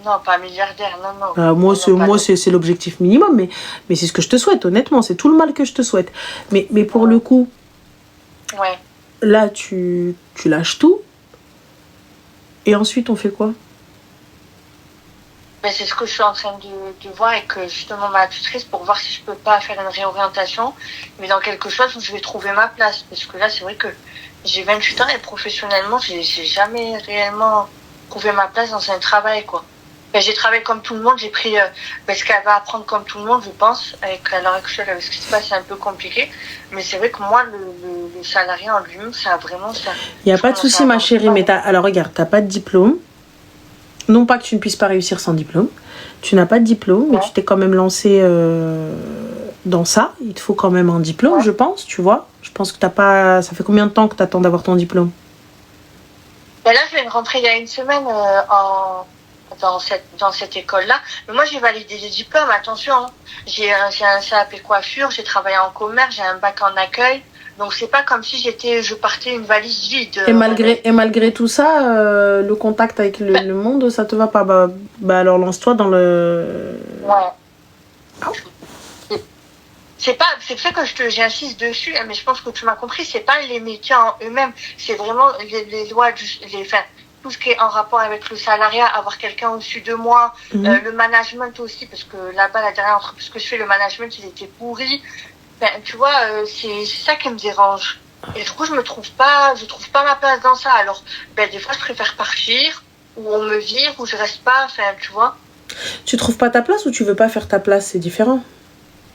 Non, pas milliardaire, non. Moi, c'est l'objectif minimum, mais c'est ce que je te souhaite, honnêtement. C'est tout le mal que je te souhaite. Mais pour le coup, ouais. Là, tu lâches tout. Et ensuite, on fait quoi? Ben, c'est ce que je suis en train de voir avec justement ma tutrice pour voir si je peux pas faire une réorientation, mais dans quelque chose où je vais trouver ma place. Parce que là, c'est vrai que j'ai 28 ans et professionnellement, j'ai jamais réellement trouvé ma place dans un travail, quoi. Ben, j'ai travaillé comme tout le monde, j'ai pris ce qu'elle va apprendre comme tout le monde, je pense. À l'heure actuelle, avec ce qui se passe, c'est un peu compliqué. Mais c'est vrai que moi, le salariat en lui-même, ça a vraiment ça. Il n'y a pas de souci, ma chérie, mais alors regarde, t'as pas de diplôme. Non pas que tu ne puisses pas réussir sans diplôme. Tu n'as pas de diplôme, mais tu t'es quand même lancé dans ça. Il te faut quand même un diplôme, je pense, tu vois. Je pense que t'as pas... Ça fait combien de temps que t'attends d'avoir ton diplôme? Ben là, je viens de rentrer il y a une semaine dans cette école-là. Mais moi, j'ai validé des diplômes, attention. Hein. J'ai un CAP coiffure, j'ai travaillé en commerce, j'ai un bac en accueil. Donc, c'est pas comme si je partais une valise vide. Et malgré tout ça, le contact avec le monde, ça te va pas? Bah alors lance-toi dans le... Ouais. C'est fait que j'insiste dessus, mais je pense que tu m'as compris, c'est pas les métiers en eux-mêmes, c'est vraiment les lois, tout ce qui est en rapport avec le salariat, avoir quelqu'un au-dessus de moi, le management aussi, parce que là-bas, la dernière entreprise que je fais, le management, il était pourri. Ben, tu vois, c'est ça qui me dérange. Et du coup, je trouve pas ma place dans ça. Alors, des fois, je préfère partir, ou on me vire, ou je reste pas, enfin, tu vois. Tu trouves pas ta place ou tu veux pas faire ta place? C'est différent.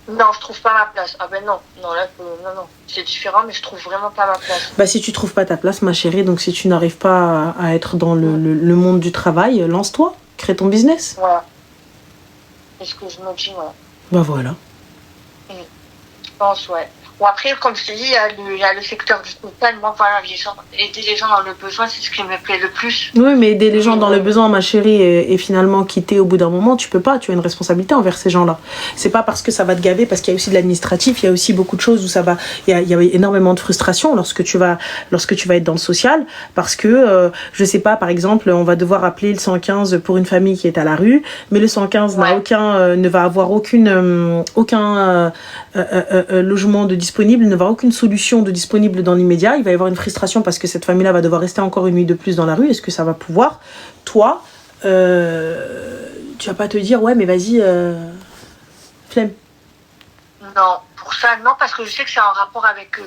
Non, je trouve pas ma place. Ah ben non, non, là, non. C'est différent, mais je trouve vraiment pas ma place. Bah, si tu trouves pas ta place, ma chérie, donc si tu n'arrives pas à être dans le monde du travail, lance-toi, crée ton business. Voilà. C'est ce que je me dis, ouais. Bah voilà. Je pense, ouais. Bon, après, comme je te dis, il y a le secteur du social. Moi, voilà, aider les gens dans le besoin, c'est ce qui me plaît le plus. Oui, mais aider les gens dans le besoin, ma chérie, et finalement quitter au bout d'un moment, tu peux pas. Tu as une responsabilité envers ces gens-là. C'est pas parce que ça va te gaver, parce qu'il y a aussi de l'administratif, il y a aussi beaucoup de choses où ça va. Il y a énormément de frustration lorsque tu vas être dans le social, parce que, je sais pas, par exemple, on va devoir appeler le 115 pour une famille qui est à la rue, mais le 115 ne va avoir aucun logement de disponible, ne va avoir aucune solution de disponible dans l'immédiat. Il va y avoir une frustration parce que cette famille-là va devoir rester encore une nuit de plus dans la rue. Est-ce que ça va pouvoir? Toi, tu vas pas te dire, ouais, mais vas-y, flemme. Non, pour ça, non, parce que je sais que c'est en rapport avec...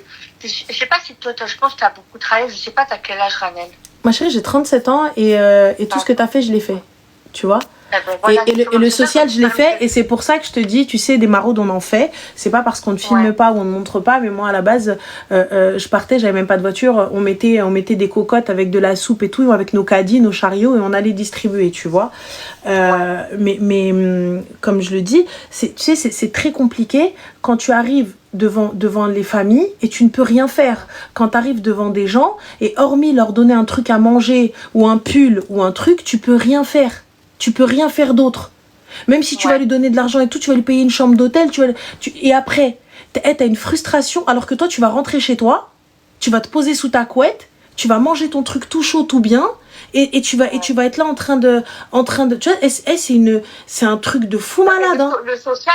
je sais pas si toi, je pense que tu as beaucoup travaillé. Je sais pas, t'as quel âge, Ranel? Ma chérie, j'ai 37 ans et tout ce que tu as fait, je l'ai fait. Tu vois? Voilà, et le social, je l'ai fait, et c'est pour ça que je te dis, tu sais, des maraudes, on en fait. C'est pas parce qu'on ne filme pas ou on ne montre pas, mais moi, à la base, je partais, j'avais même pas de voiture. On mettait des cocottes avec de la soupe et tout, avec nos caddies, nos chariots, et on allait distribuer, tu vois. Mais comme je le dis, tu sais, c'est très compliqué quand tu arrives devant les familles et tu ne peux rien faire. Quand tu arrives devant des gens et hormis leur donner un truc à manger ou un pull ou un truc, tu peux rien faire. Tu peux rien faire d'autre. Même si tu vas lui donner de l'argent et tout, tu vas lui payer une chambre d'hôtel, et après, t'as une frustration, alors que toi, tu vas rentrer chez toi, tu vas te poser sous ta couette, tu vas manger ton truc tout chaud, tout bien, et tu vas être là en train de tu vois, c'est un truc de fou malade. Le social,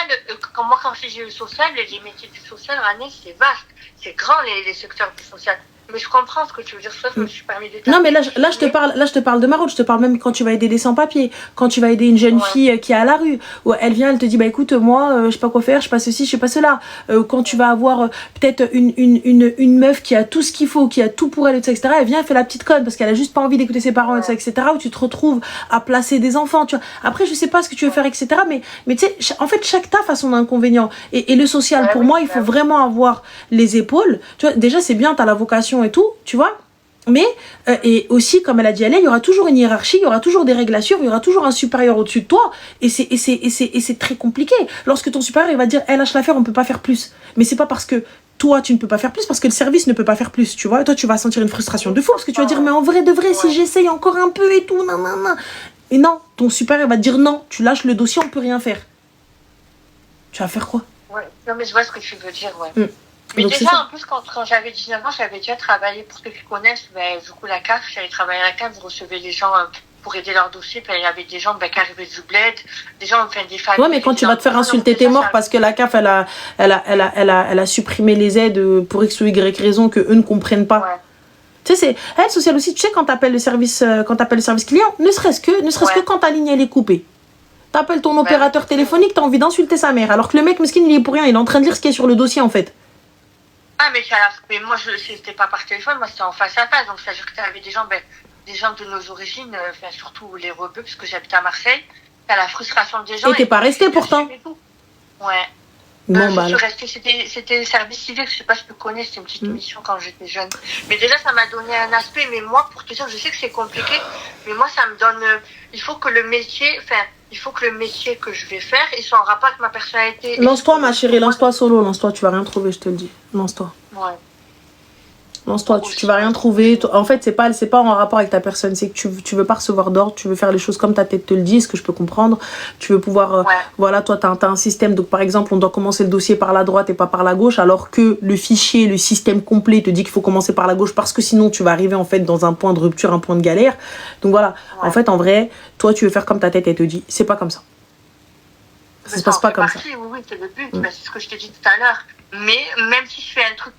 moi, quand j'ai le social, les métiers du social, c'est vaste. C'est grand, les secteurs du social. Mais je comprends ce que tu veux dire, ça, je me suis permis de... Non, mais là, je te parle de maraude, je te parle même quand tu vas aider des sans-papiers, quand tu vas aider une jeune fille qui est à la rue, où elle vient, elle te dit, bah écoute, moi, je sais pas quoi faire, je sais pas ceci, je sais pas cela. Quand tu vas avoir peut-être une meuf qui a tout ce qu'il faut, qui a tout pour elle, etc., elle vient, elle fait la petite conne, parce qu'elle a juste pas envie d'écouter ses parents, etc., où tu te retrouves à placer des enfants, tu vois. Après, je sais pas ce que tu veux faire, etc., mais tu sais, en fait, chaque taf a son inconvénient. Et le social, pour moi, il faut vraiment avoir les épaules. Tu vois, déjà, c'est bien, t'as la vocation et tout, tu vois. Mais, et aussi, comme elle a dit elle, il y aura toujours une hiérarchie, il y aura toujours des règles à suivre, il y aura toujours un supérieur au-dessus de toi, et c'est très compliqué. Lorsque ton supérieur, il va dire, lâche l'affaire, on peut pas faire plus. Mais c'est pas parce que toi, tu ne peux pas faire plus, parce que le service ne peut pas faire plus, tu vois. Et toi, tu vas sentir une frustration de fou, parce que tu vas dire, mais en vrai de vrai, si j'essaye encore un peu et tout, nanana. Et non, ton supérieur va te dire, non, tu lâches le dossier, on peut rien faire. Tu vas faire quoi? Ouais, non, mais je vois ce que tu veux dire, ouais. Mais donc déjà, en plus, quand j'avais 19 ans, j'avais déjà travaillé, pour ceux qui connaissent, du coup, la CAF, j'avais travaillé à la CAF, je recevais les gens pour aider leur dossier, puis il y avait des gens qui arrivaient du bled, des gens, enfin, des familles. Ouais, mais quand tu vas te faire insulter, t'es mort parce que la CAF, elle a supprimé les aides pour X ou Y raison que eux ne comprennent pas. Ouais. Tu sais, c'est social aussi, tu sais, quand t'appelles le service client, ne serait-ce que quand ta ligne, elle est coupée. T'appelles ton opérateur téléphonique, t'as envie d'insulter sa mère, alors que le mec, mesquin, il est pour rien, il est en train de lire ce qui est sur le dossier, en fait. Ah, mais moi, c'était pas par téléphone, moi, c'était en face à face. Donc, c'est-à-dire que tu avais des gens de nos origines, surtout les rebeux, parce que j'habite à Marseille. T'as la frustration des gens. Et t'es pas resté pourtant. Ouais. Non, je suis restée, c'était le service civique, je sais pas si tu connais, c'était une petite mission quand j'étais jeune. Mais déjà, ça m'a donné un aspect, mais moi, pour te dire, je sais que c'est compliqué, mais moi, ça me donne, il faut que le métier que je vais faire, il soit en rapport avec ma personnalité. Lance-toi, ma chérie, lance-toi solo, lance-toi, tu vas rien trouver, je te le dis. Lance-toi. Ouais. Lance-toi, tu vas rien trouver. En fait, c'est pas en rapport avec ta personne, c'est que tu veux pas recevoir d'ordre, tu veux faire les choses comme ta tête te le dit, ce que je peux comprendre. Tu veux pouvoir, voilà, toi, t'as un système, donc par exemple, on doit commencer le dossier par la droite et pas par la gauche, alors que le fichier, le système complet te dit qu'il faut commencer par la gauche parce que sinon tu vas arriver en fait dans un point de rupture, un point de galère. Donc voilà, en fait, en vrai, toi, tu veux faire comme ta tête elle te dit. C'est pas comme ça. Ça se passe pas comme ça. Oui, c'est le but, c'est ce que je t'ai dit tout à l'heure. Mais même si je fais un truc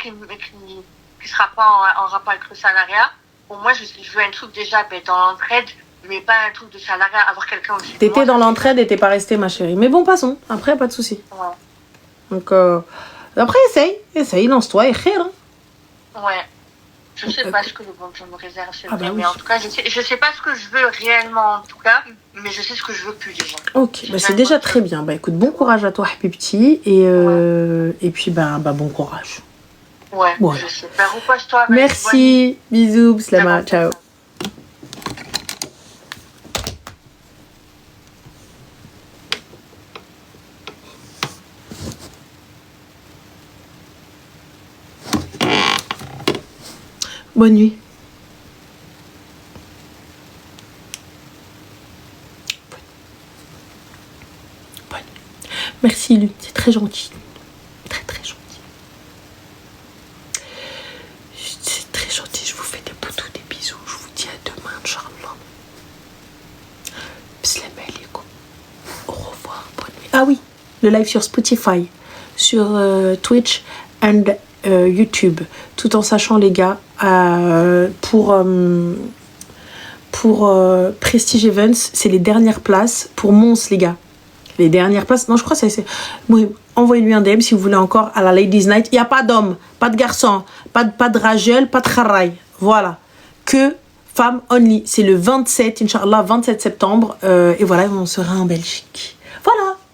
qui sera pas en rapport avec le salariat, pour moi, je veux un truc déjà dans l'entraide, mais pas un truc de salariat, avoir quelqu'un aussi. T'étais dans l'entraide et t'es pas restée, ma chérie. Mais bon, passons. Après, pas de soucis. Ouais. Donc, après, essaye, lance-toi et rire. Hein. Ouais. Je sais pas ce que le bon Dieu me réserve, c'est vrai, bah mais oui. en tout cas, je sais pas ce que je veux réellement, en tout cas, mais je sais ce que je veux plus déjà. Ok, bah c'est déjà très bien. Bah écoute, bon courage à toi, Habibti, et puis bah bon courage. Ouais, Voilà. je sais. Ben, repose-toi. Merci, bisous, Slama, ciao. Bonne nuit. Bonne nuit. Merci, Lu, c'est très gentil. Très très gentil. C'est très gentil, je vous fais des poutous, des bisous. Je vous dis à demain, Inch'Allah. Bismillah alaikum. Au revoir, bonne nuit. Ah oui, le live sur Spotify, sur Twitch and YouTube, tout en sachant les gars, pour Prestige Events, c'est les dernières places pour Mons, les gars. Les dernières places, non je crois que c'est... Oui, envoyez-lui un DM si vous voulez encore à la Ladies Night. Il n'y a pas d'hommes, pas de garçons, pas de ragel, pas de kharaï. Voilà, que femmes only. C'est le 27, Inch'Allah, 27 septembre. Et voilà, on sera en Belgique.